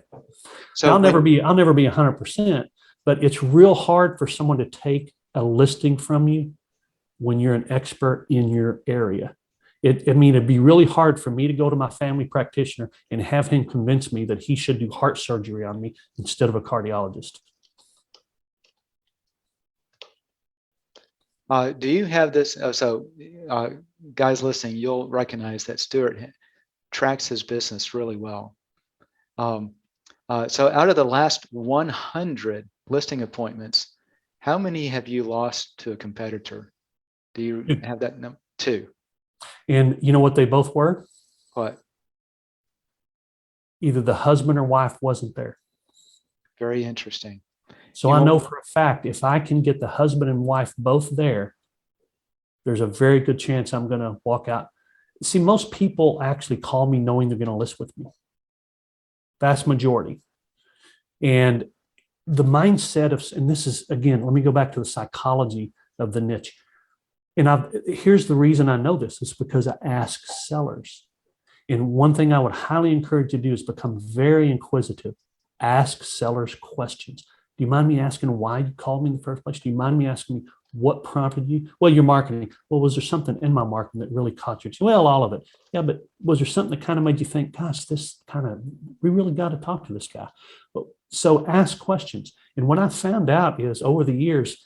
So I'll never be 100%, but it's real hard for someone to take a listing from you when you're an expert in your area. It'd be really hard for me to go to my family practitioner and have him convince me that he should do heart surgery on me instead of a cardiologist. Do you have this? Guys listening, you'll recognize that Stuart tracks his business really well. So out of the last 100 listing appointments, how many have you lost to a competitor? Do you have that number? 2. And you know what they both were? What? Either the husband or wife wasn't there. Very interesting. So I know for a fact, if I can get the husband and wife both there, there's a very good chance I'm going to walk out. See, most people actually call me knowing they're going to list with me. Vast majority. And the mindset and this is, again, let me go back to the psychology of the niche. And here's the reason I know this is because I ask sellers. And one thing I would highly encourage you to do is become very inquisitive. Ask sellers questions. Do you mind me asking why you called me in the first place? Do you mind me asking me what prompted you? Well, your marketing. Well, was there something in my marketing that really caught your attention? Well, all of it. Yeah, but was there something that kind of made you think, gosh, we really got to talk to this guy? So ask questions. And what I found out is over the years,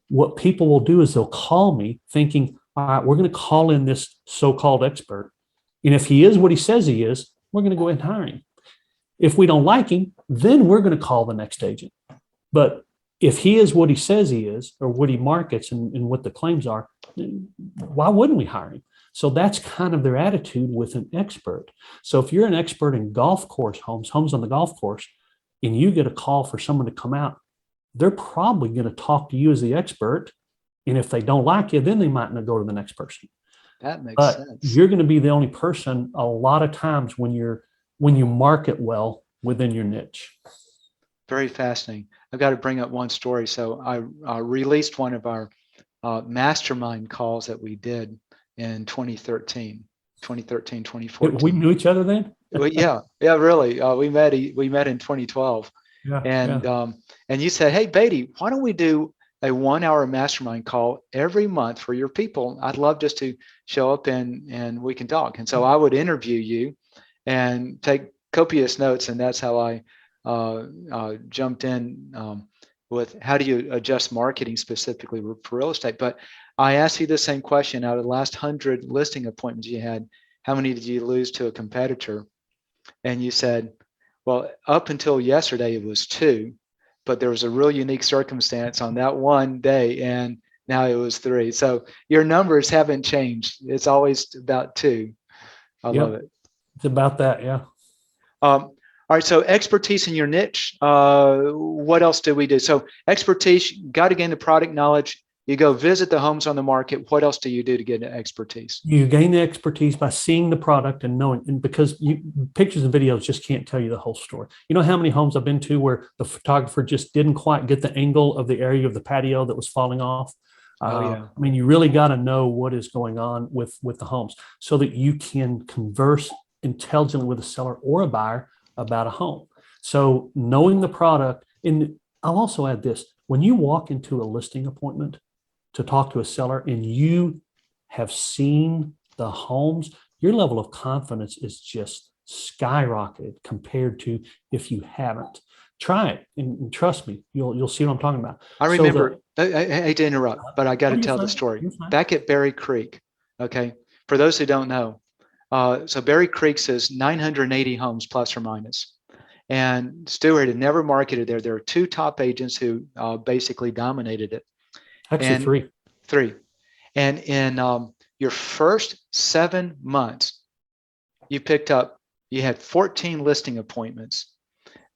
what people will do is they'll call me thinking, all right, we're going to call in this so-called expert. And if he is what he says he is, we're going to go ahead and hire him. If we don't like him, then we're going to call the next agent. But if he is what he says he is, or what he markets and what the claims are, why wouldn't we hire him? So that's kind of their attitude with an expert. So if you're an expert in golf course homes on the golf course, and you get a call for someone to come out, they're probably going to talk to you as the expert. And if they don't like you, then they might not go to the next person. That makes sense. You're going to be the only person a lot of times when you market well within your niche. Very fascinating. I've got to bring up one story. So I released one of our mastermind calls that we did in 2013, 2014. We knew each other then? Well, yeah, really. We met in 2012, Yeah. and you said, "Hey, Beatty, why don't we do a 1 hour mastermind call every month for your people? I'd love just to show up and we can talk." And so I would interview you and take copious notes, and that's how I jumped in with how do you adjust marketing specifically for real estate. But I asked you the same question: out of the last 100 listing appointments you had, how many did you lose to a competitor? And you said, well, up until yesterday, it was 2, but there was a real unique circumstance on that one day, and now it was 3. So your numbers haven't changed. It's always about 2. I love it. It's about that. Yeah. All right. So expertise in your niche. What else do we do? So expertise, got to gain the product knowledge. You go visit the homes on the market. What else do you do to get expertise? You gain the expertise by seeing the product and knowing, and because pictures and videos just can't tell you the whole story. You know how many homes I've been to where the photographer just didn't quite get the angle of the area of the patio that was falling off? I mean, you really got to know what is going on with the homes so that you can converse intelligently with a seller or a buyer about a home. So knowing the product, and I'll also add this: when you walk into a listing appointment to talk to a seller and you have seen the homes, your level of confidence is just skyrocketed compared to if you haven't. Try it and trust me, you'll see what I'm talking about. I remember, I hate to interrupt, but I got to tell the story. Back at Berry Creek, okay, for those who don't know, so Berry Creek says 980 homes plus or minus. And Stuart had never marketed there. There are 2 top agents who basically dominated it. Actually, 3. And in your first 7 months, you had 14 listing appointments.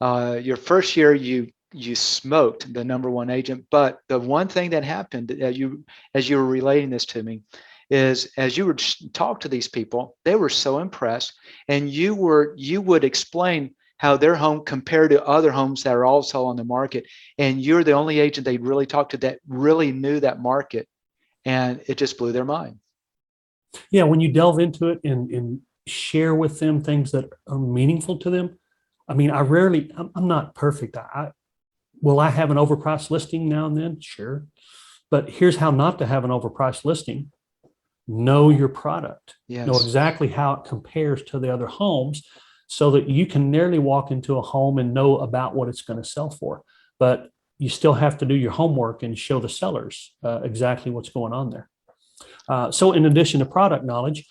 Your first year, you smoked the #1 agent. But the one thing that happened as you were relating this to me is, as you would talk to these people, they were so impressed, and you would explain how their home compared to other homes that are also on the market. And you're the only agent they really talked to that really knew that market. And it just blew their mind. Yeah, when you delve into it and share with them things that are meaningful to them. I mean, I'm not perfect. Will I have an overpriced listing now and then? Sure. But here's how not to have an overpriced listing. Know your product. Yes. Know exactly how it compares to the other homes, so that you can nearly walk into a home and know about what it's going to sell for. But you still have to do your homework and show the sellers exactly what's going on there. So in addition to product knowledge,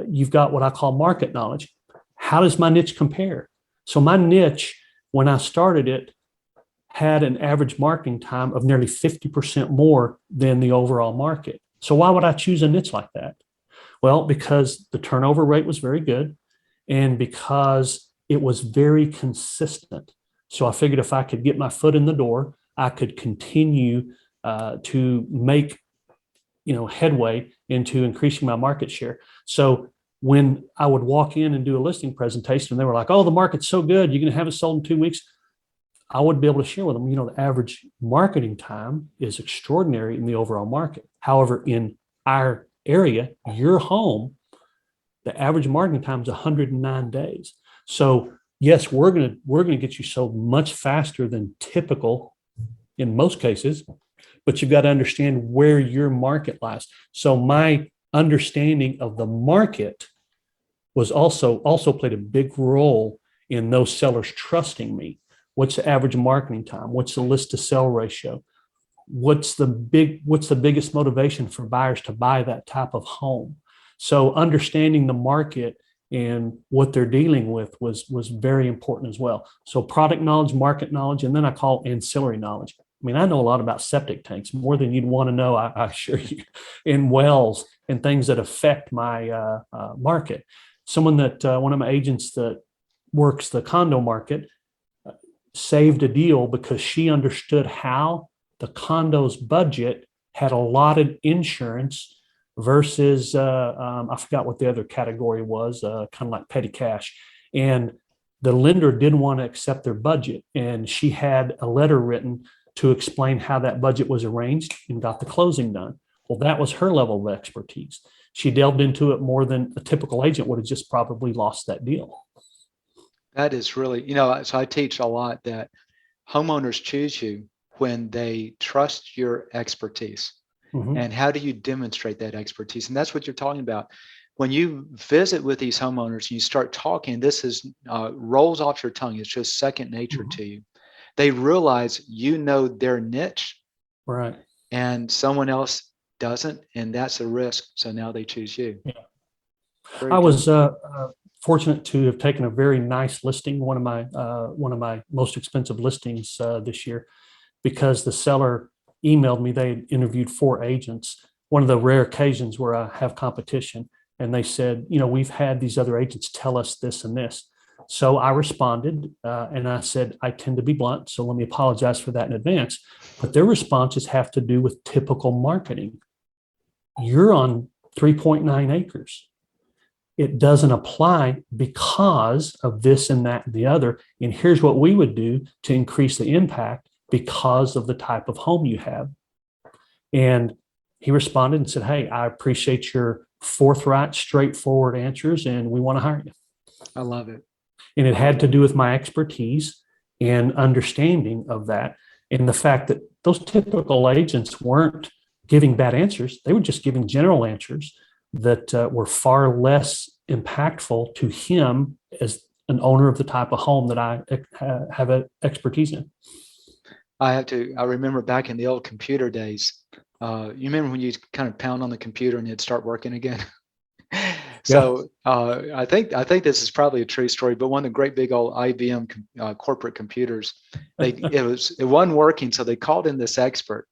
you've got what I call market knowledge. How does my niche compare? So my niche, when I started it, had an average marketing time of nearly 50% more than the overall market. So why would I choose a niche like that? Well, because the turnover rate was very good, and because it was very consistent. So I figured if I could get my foot in the door, I could continue to make headway into increasing my market share. So when I would walk in and do a listing presentation and they were like, "Oh, the market's so good, you're going to have it sold in 2 weeks," I would be able to share with them, the average marketing time is extraordinary in the overall market. However, in our area, your home, the average marketing time is 109 days. So yes, we're gonna get you sold much faster than typical in most cases, but you've got to understand where your market lies. So my understanding of the market was also played a big role in those sellers trusting me. What's the average marketing time? What's the list to sell ratio? What's the biggest motivation for buyers to buy that type of home? So understanding the market and what they're dealing with was very important as well. So product knowledge, market knowledge, and then I call ancillary knowledge. I mean, I know a lot about septic tanks, more than you'd want to know, I assure you, in wells and things that affect my market. One of my agents that works the condo market saved a deal because she understood how the condo's budget had allotted insurance versus I forgot what the other category was, kind of like petty cash. And the lender didn't want to accept their budget. And she had a letter written to explain how that budget was arranged and got the closing done. Well, that was her level of expertise. She delved into it more than a typical agent would have just probably lost that deal. That is really, so I teach a lot that homeowners choose you when they trust your expertise. Mm-hmm. And how do you demonstrate that expertise? And that's what you're talking about. When you visit with these homeowners and you start talking, this is rolls off your tongue. It's just second nature Mm-hmm. to you. They realize you know their niche, right? And someone else doesn't, and that's a risk. So now they choose you. Yeah. Very I good. was fortunate to have taken a very nice listing, one of my most expensive listings this year, because the seller emailed me. They had interviewed 4 agents. One of the rare occasions where I have competition, and they said, we've had these other agents tell us this and this. So I responded and I said, I tend to be blunt, so let me apologize for that in advance. But their responses have to do with typical marketing. You're on 3.9 acres. It doesn't apply because of this and that and the other. And here's what we would do to increase the impact because of the type of home you have. And he responded and said, hey, I appreciate your forthright, straightforward answers, and we want to hire you. I love it. And it had to do with my expertise and understanding of that. And the fact that those typical agents weren't giving bad answers. They were just giving general answers that were far less impactful to him as an owner of the type of home that I have an expertise in. I remember back in the old computer days, you remember when you kind of pound on the computer and it'd start working again? So I think this is probably a true story, but one of the great big old IBM corporate computers, it wasn't working. So they called in this expert,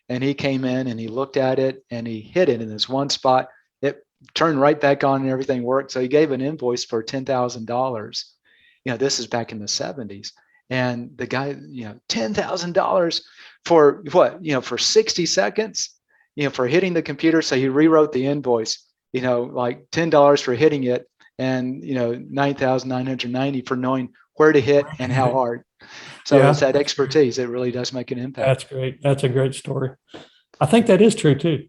and he came in and he looked at it and he hit it in this one spot. It turned right back on and everything worked. So he gave an invoice for $10,000. This is back in the 70s. And the guy, $10,000 for what, for 60 seconds, for hitting the computer. So he rewrote the invoice, like $10 for hitting it and, $9,990 for knowing where to hit and how hard. So it's that expertise. It really does make an impact. That's great. That's a great story. I think that is true too.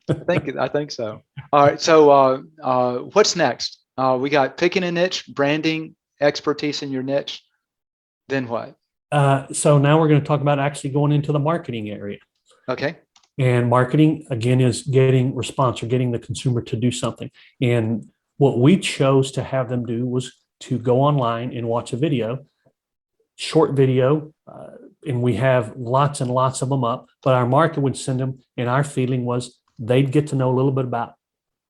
I think so. All right. So what's next? We got picking a niche, branding, expertise in your niche. Then what? So now we're going to talk about actually going into the marketing area. Okay. And marketing, again, is getting response or getting the consumer to do something. And what we chose to have them do was to go online and watch a video, short video, and we have lots and lots of them up, but our market would send them, and our feeling was they'd get to know a little bit about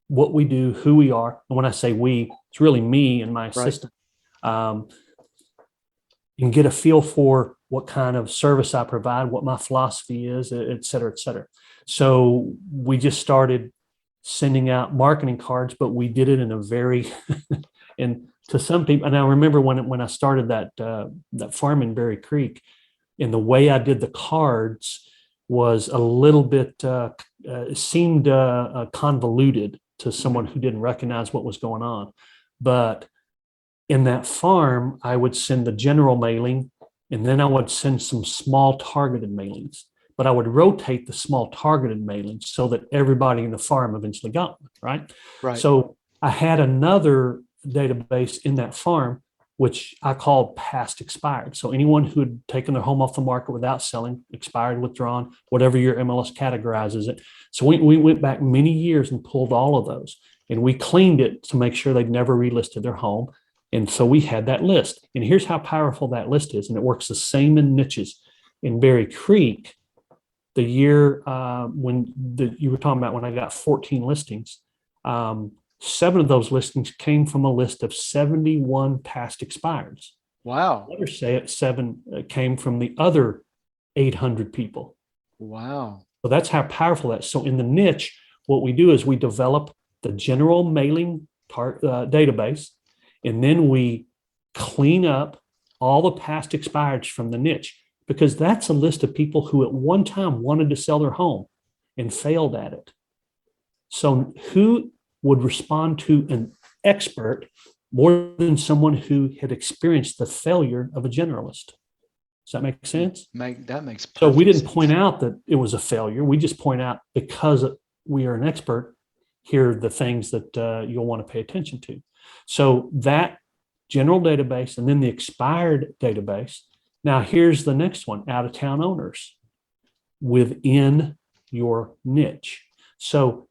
what we do, who we are. And when I say we, it's really me and my assistant. And get a feel for what kind of service I provide, what my philosophy is, et cetera, et cetera. So we just started sending out marketing cards, but we did it in a very, and to some people, and I remember when I started that farm in Berry Creek, and the way I did the cards was a little bit, seemed convoluted to someone who didn't recognize what was going on. But in that farm, I would send the general mailing, and then I would send some small targeted mailings, but I would rotate the small targeted mailings so that everybody in the farm eventually got one, right? So I had another database in that farm, which I called past expired. So anyone who had taken their home off the market without selling, expired, withdrawn, whatever your MLS categorizes it. So we went back many years and pulled all of those, and we cleaned it to make sure they'd never relisted their home. And so we had that list. And here's how powerful that list is. And it works the same in niches. In Berry Creek, the year you were talking about when I got 14 listings, 7 of those listings came from a list of 71 past expireds. Wow. Another 7 came from the other 800 people. Wow. So that's how powerful that is. So in the niche, what we do is we develop the general mailing database, and then we clean up all the past expireds from the niche, because that's a list of people who at one time wanted to sell their home and failed at it. So who would respond to an expert more than someone who had experienced the failure of a generalist. Does that make sense? That makes perfect So we didn't sense. point out that it was a failure. We just point out, because we are an expert, here are the things that you'll want to pay attention to. So that general database, and then the expired database. Now here's the next one, out-of-town owners within your niche. So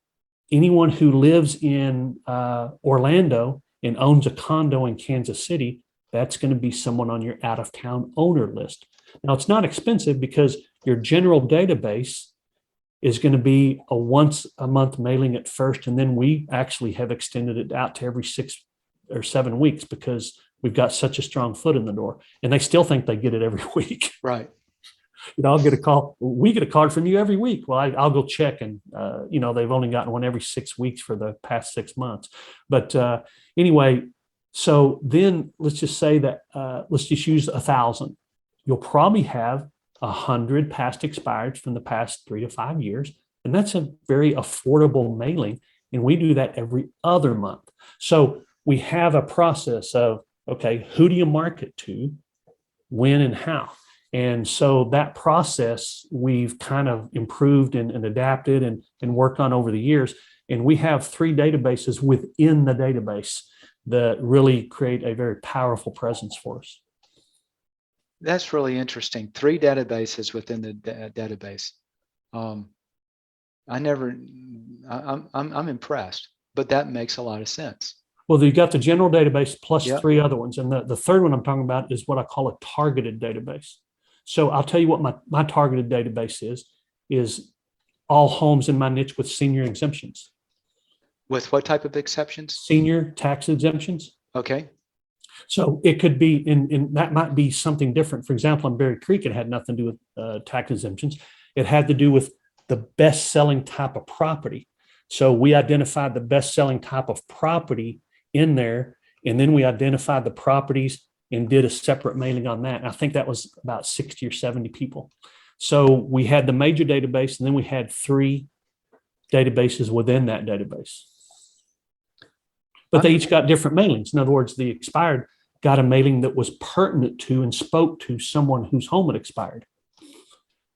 anyone who lives in Orlando and owns a condo in Kansas City, that's going to be someone on your out-of-town owner list. Now, it's not expensive because your general database is going to be a once a month mailing at first. And then we actually have extended it out to every 6 or 7 weeks because we've got such a strong foot in the door. And they still think they get it every week. Right. I'll get a call. We get a card from you every week. Well, I'll go check, and they've only gotten one every 6 weeks for the past 6 months. But anyway, so then let's just say that let's just use 1,000. You'll probably have 100 past expireds from the past 3 to 5 years, and that's a very affordable mailing. And we do that every other month. So we have a process of, okay, who do you market to, when, and how? And so that process we've kind of improved and adapted and worked on over the years. And we have 3 databases within the database that really create a very powerful presence for us. That's really interesting. 3 databases within the database. I'm impressed, but that makes a lot of sense. Well, you've got the general database plus Yep. 3 other ones. And the third one I'm talking about is what I call a targeted database. So I'll tell you what my targeted database is all homes in my niche with senior exemptions. With what type of exceptions? Senior tax exemptions. Okay. So it could be, in that might be something different. For example, in Berry Creek, it had nothing to do with tax exemptions. It had to do with the best selling type of property. So we identified the best selling type of property in there, and then we identified the properties and did a separate mailing on that. And I think that was about 60 or 70 people. So we had the major database, and then we had 3 databases within that database. But they each got different mailings. In other words, the expired got a mailing that was pertinent to and spoke to someone whose home had expired.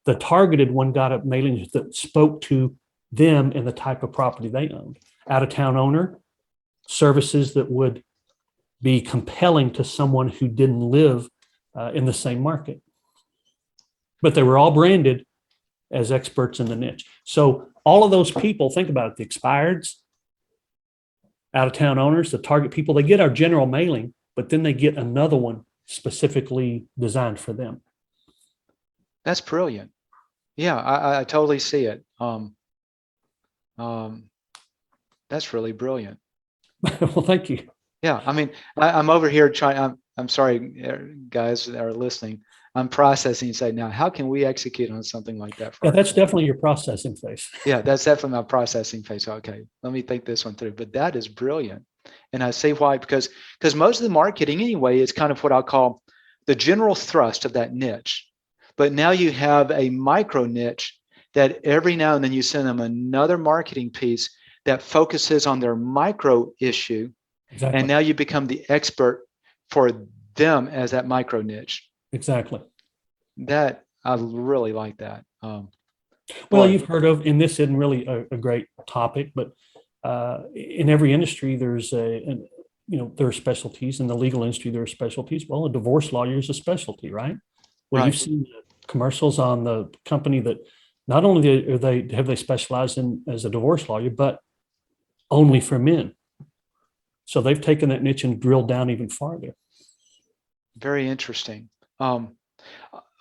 The targeted one got a mailing that spoke to them and the type of property they owned. Out-of-town owner, services that would be compelling to someone who didn't live in the same market. But they were all branded as experts in the niche. So all of those people, think about it, the expireds, out-of-town owners, the target people, they get our general mailing, but then they get another one specifically designed for them. That's brilliant. Yeah, I totally see it. That's really brilliant. Well, thank you. Yeah, I mean, I'm over here trying. I'm sorry, guys that are listening. I'm processing and saying, now, how can we execute on something like that? Yeah, that's definitely your processing phase. Yeah, that's definitely my processing phase. Okay, let me think this one through. But that is brilliant, and I see why, because most of the marketing anyway is kind of what I'll call the general thrust of that niche. But now you have a micro niche that every now and then you send them another marketing piece that focuses on their micro issue. Exactly. And now you become the expert for them as that micro niche. Exactly. That I really like that. Well, you've heard of, and this isn't really a great topic, but in every industry, there's there are specialties. In the legal industry, there are specialties. Well, a divorce lawyer is a specialty, right? Well, Right. You've seen commercials on the company that not only have they specialized in as a divorce lawyer, but only for men. So they've taken that niche and drilled down even farther. Very interesting. I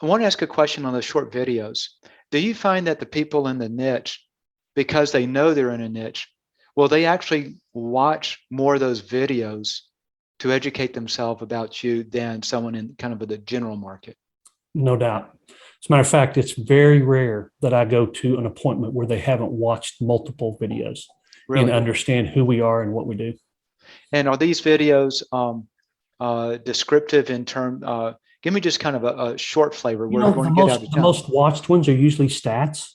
want to ask a question on the short videos. Do you find that the people in the niche, because they know they're in a niche, will they actually watch more of those videos to educate themselves about you than someone in kind of the general market? No doubt. As a matter of fact, it's very rare that I go to an appointment where they haven't watched multiple videos and understand who we are and what we do. And are these videos descriptive in terms? Give me just kind of a short flavor. The most watched ones are usually stats.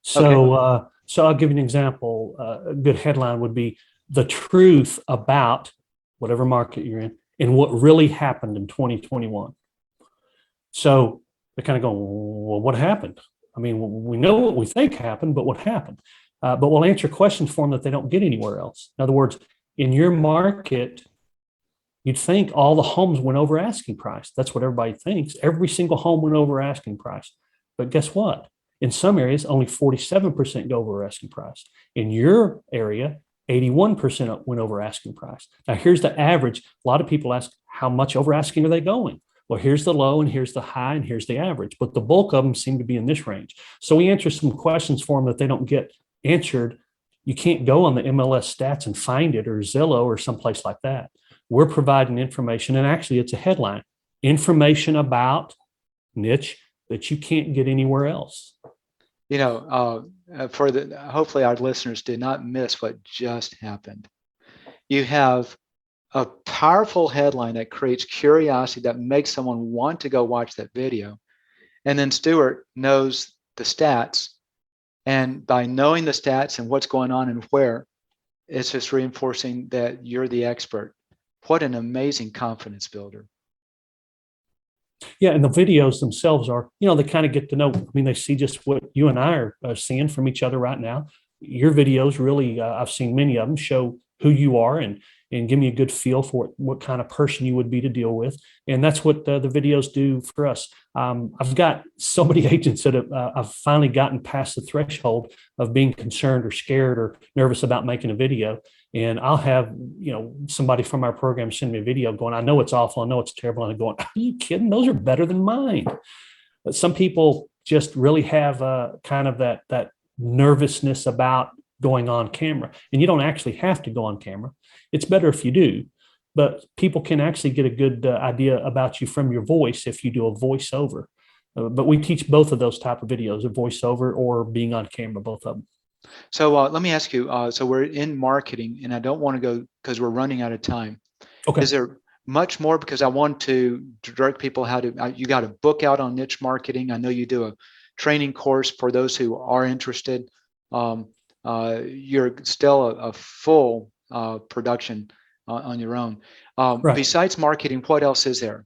So, so I'll give you an example. A good headline would be "The Truth About whatever market you're in, and what really happened in 2021. So they're kind of going, well, what happened? I mean, we know what we think happened, but what happened? But we'll answer questions for them that they don't get anywhere else. In other words, in your market, you'd think all the homes went over asking price. That's what everybody thinks. Every single home went over asking price. But guess what? In some areas, only 47% go over asking price. In your area, 81% went over asking price. Now, here's the average. A lot of people ask, how much over asking are they going? Well, here's the low, and here's the high, and here's the average. But the bulk of them seem to be in this range. So we answer some questions for them that they don't get answered. You can't go on the MLS stats and find it, or Zillow, or someplace like that. We're providing information, and actually it's a headline, information about niche that you can't get anywhere else. Hopefully our listeners did not miss what just happened. You have a powerful headline that creates curiosity, that makes someone want to go watch that video. And then Stuart knows the stats. And by knowing the stats and what's going on and where, it's just reinforcing that you're the expert. What an amazing confidence builder. Yeah, and the videos themselves are, they kind of get to know. I mean, they see just what you and I are seeing from each other right now. Your videos really, I've seen many of them, show who you are and give me a good feel for what kind of person you would be to deal with. And that's what the videos do for us. I've got so many agents that I've finally gotten past the threshold of being concerned or scared or nervous about making a video. And I'll have, somebody from our program send me a video going, I know it's awful, I know it's terrible. And I'm going, are you kidding? Those are better than mine. But some people just really have kind of that nervousness about going on camera. And you don't actually have to go on camera. It's better if you do. But people can actually get a good idea about you from your voice if you do a voiceover. But we teach both of those type of videos, a voiceover or being on camera, both of them. So let me ask you, so we're in marketing, and I don't want to go because we're running out of time. Okay. Is there much more? Because I want to direct people how to, you got a book out on niche marketing. I know you do a training course for those who are interested. You're still a full production on your own. Right. Besides marketing, what else is there?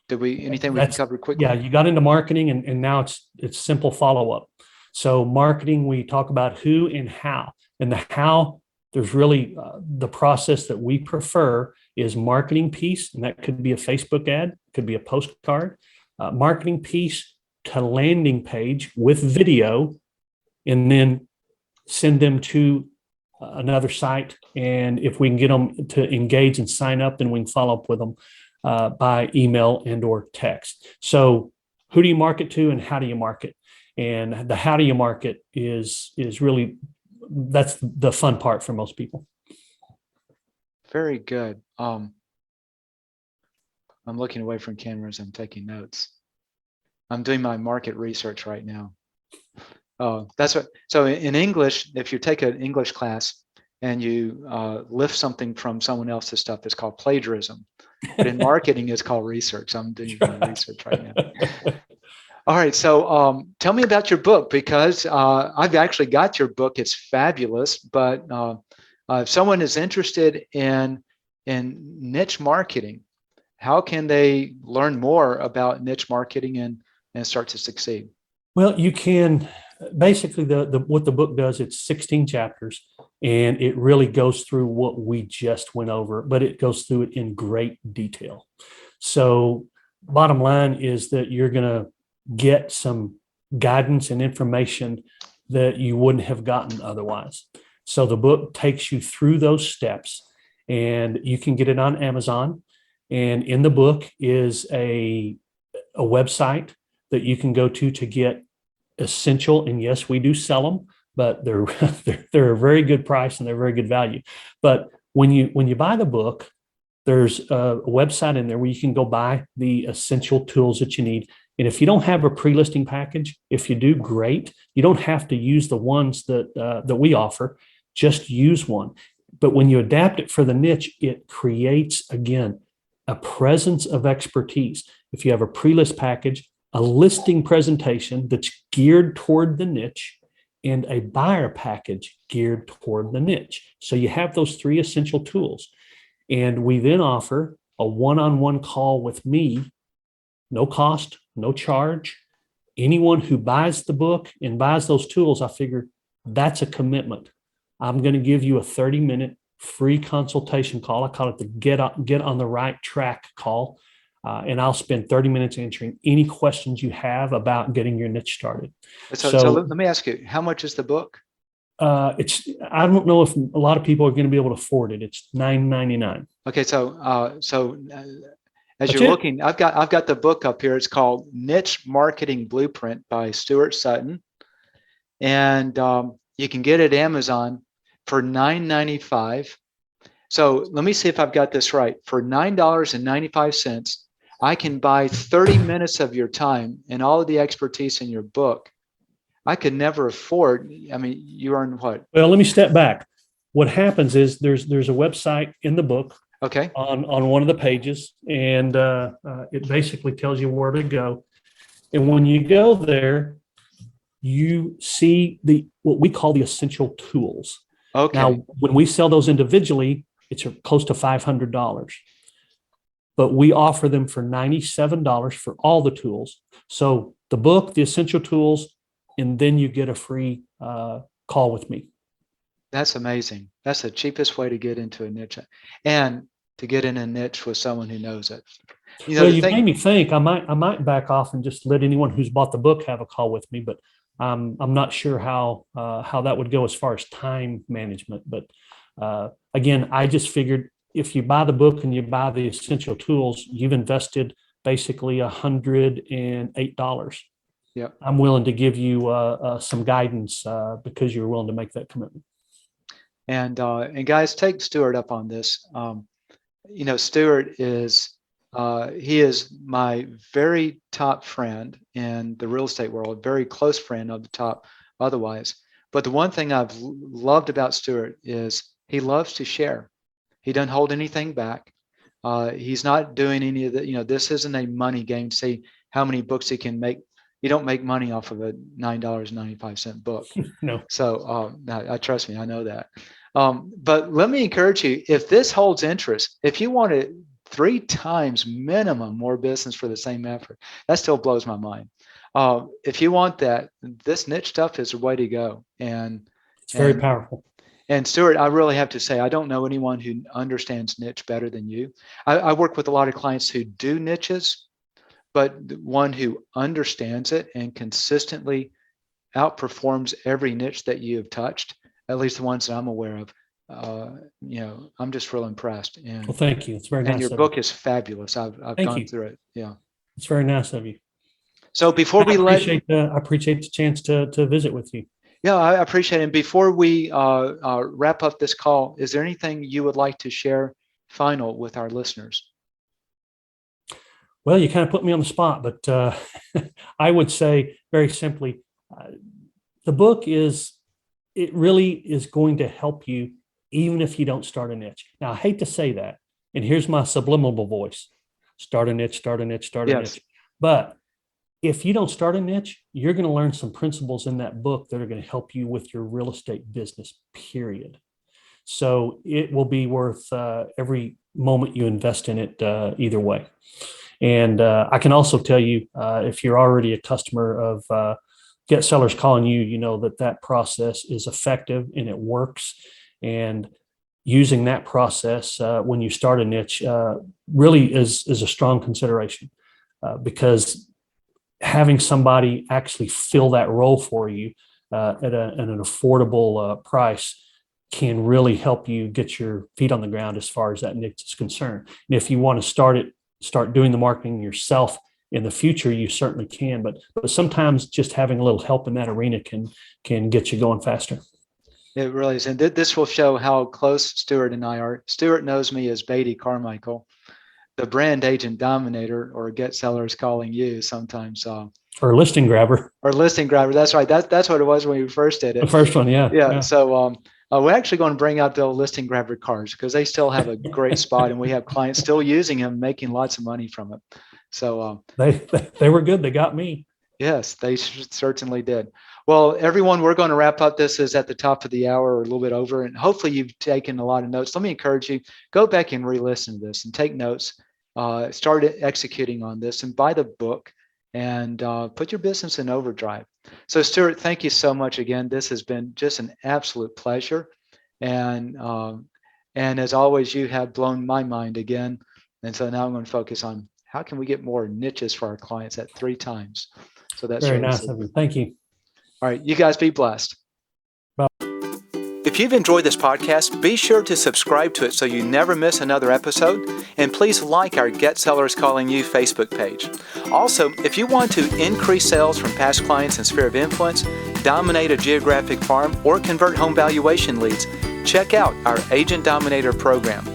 Anything we can cover quickly? Yeah, you got into marketing, and now it's simple follow-up. So marketing, we talk about who and how. And the how, there's really the process that we prefer is marketing piece, and that could be a Facebook ad, could be a postcard, marketing piece to landing page with video, and then send them to another site. And if we can get them to engage and sign up, then we can follow up with them by email and or text. So who do you market to and how do you market? And the how do you market is really, that's the fun part for most people. Very good. I'm looking away from cameras. I'm taking notes. I'm doing my market research right now. That's what. So in English, if you take an English class and you lift something from someone else's stuff, it's called plagiarism. But in marketing, it's called research. I'm doing my research right now. All right. So tell me about your book, because I've actually got your book. It's fabulous. But if someone is interested in niche marketing, how can they learn more about niche marketing and start to succeed? Well, you can basically what the book does, it's 16 chapters, and it really goes through what we just went over, but it goes through it in great detail. So bottom line is that you're going to get some guidance and information that you wouldn't have gotten otherwise. So the book takes you through those steps, and you can get it on Amazon. And in the book is a website that you can go to get essential. And yes, we do sell them, but they're a very good price and they're very good value. But when you buy the book, there's a website in there where you can go buy the essential tools that you need. And if you don't have a pre-listing package, if you do, great. You don't have to use the ones that we offer. Just use one. But when you adapt it for the niche, it creates, again, a presence of expertise. If you have a pre-list package, a listing presentation that's geared toward the niche, and a buyer package geared toward the niche. So you have those three essential tools. And we then offer a one-on-one call with me, no cost, no charge. Anyone who buys the book and buys those tools, I figure that's a commitment. I'm going to give you a 30-minute free consultation call. I call it the get on the right track call. And I'll spend 30 minutes answering any questions you have about getting your niche started. So let me ask you, how much is the book? I don't know if a lot of people are going to be able to afford it. It's $9.99. Okay, as you're looking, I've got the book up here. It's called Niche Marketing Blueprint by Stuart Sutton, and you can get it at Amazon for $9.95. So let me see if I've got this right. For $9.95, I can buy 30 minutes of your time and all of the expertise in your book. I could never afford. I mean, you earn what? Well, let me step back. What happens is there's a website in the book. Okay. On one of the pages, and it basically tells you where to go. And when you go there, you see what we call the essential tools. Okay. Now, when we sell those individually, it's close to $500, but we offer them for $97 for all the tools. So the book, the essential tools, and then you get a free call with me. That's amazing. That's the cheapest way to get into a niche, and to get in a niche with someone who knows it. Well, you made me think I might back off and just let anyone who's bought the book have a call with me, but I'm not sure how that would go as far as time management. But again, I just figured if you buy the book and you buy the essential tools, you've invested basically $108. Yeah, I'm willing to give you some guidance because you're willing to make that commitment. And guys, take Stuart up on this. Stuart is he is my very top friend in the real estate world, very close friend of the top otherwise. But the one thing I've loved about Stuart is he loves to share. He doesn't hold anything back. He's not doing any of the, this isn't a money game to see how many books he can make. You don't make money off of a $9.95 book. No. So I trust me, I know that. But let me encourage you, if this holds interest, if you want to 3 times minimum more business for the same effort, that still blows my mind. If you want that, this niche stuff is the way to go. And it's very powerful. And Stuart, I really have to say, I don't know anyone who understands niche better than you. I work with a lot of clients who do niches, but one who understands it and consistently outperforms every niche that you have touched, at least the ones that I'm aware of. I'm just real impressed. And well, thank you. It's very nice. And your book is fabulous. I've gone through it. Yeah, it's very nice of you. So before we I appreciate the chance to visit with you. Yeah, I appreciate it. And before we wrap up this call, is there anything you would like to share final with our listeners? Well, you kind of put me on the spot, but I would say very simply, the book it really is going to help you even if you don't start a niche. Now, I hate to say that, and here's my subliminal voice: start a niche, start a niche, start a niche. But if you don't start a niche, you're going to learn some principles in that book that are going to help you with your real estate business, period. So it will be worth every moment you invest in it either way. And I can also tell you, if you're already a customer of Get Sellers Calling You, you know that process is effective and it works. And using that process when you start a niche really is a strong consideration because having somebody actually fill that role for you at an affordable price can really help you get your feet on the ground as far as that niche is concerned. And if you want to start doing the marketing yourself in the future, you certainly can. But sometimes just having a little help in that arena can get you going faster. It really is. And this will show how close Stuart and I are. Stuart knows me as Beatty Carmichael, the brand agent dominator, or Get Sellers Calling You sometimes. Or listing grabber. Or listing grabber. That's right. That's what it was when we first did it. The first one, yeah. Yeah. So we're actually going to bring out the old listing grabber cards because they still have a great spot, and we have clients still using them, making lots of money from it. So they were good. They got me. Yes, they certainly did. Well, everyone, we're going to wrap up. This is at the top of the hour or a little bit over, and hopefully you've taken a lot of notes. Let me encourage you, go back and re-listen to this and take notes. Start executing on this and buy the book and put your business in overdrive. So, Stuart, thank you so much again. This has been just an absolute pleasure. And as always, you have blown my mind again. And so now I'm going to focus on how can we get more niches for our clients at 3 times. So that's very nice of you. Thank you. All right, you guys be blessed. Bye. If you've enjoyed this podcast, be sure to subscribe to it so you never miss another episode. And please like our Get Sellers Calling You Facebook page. Also, if you want to increase sales from past clients and sphere of influence, dominate a geographic farm, or convert home valuation leads, check out our Agent Dominator program.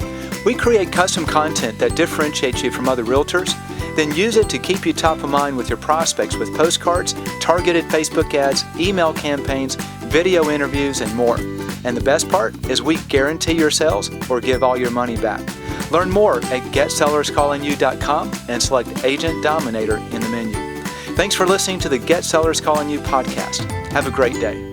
We create custom content that differentiates you from other realtors, then use it to keep you top of mind with your prospects with postcards, targeted Facebook ads, email campaigns, video interviews, and more. And the best part is we guarantee your sales or give all your money back. Learn more at GetSellersCallingYou.com and select Agent Dominator in the menu. Thanks for listening to the Get Sellers Calling You podcast. Have a great day.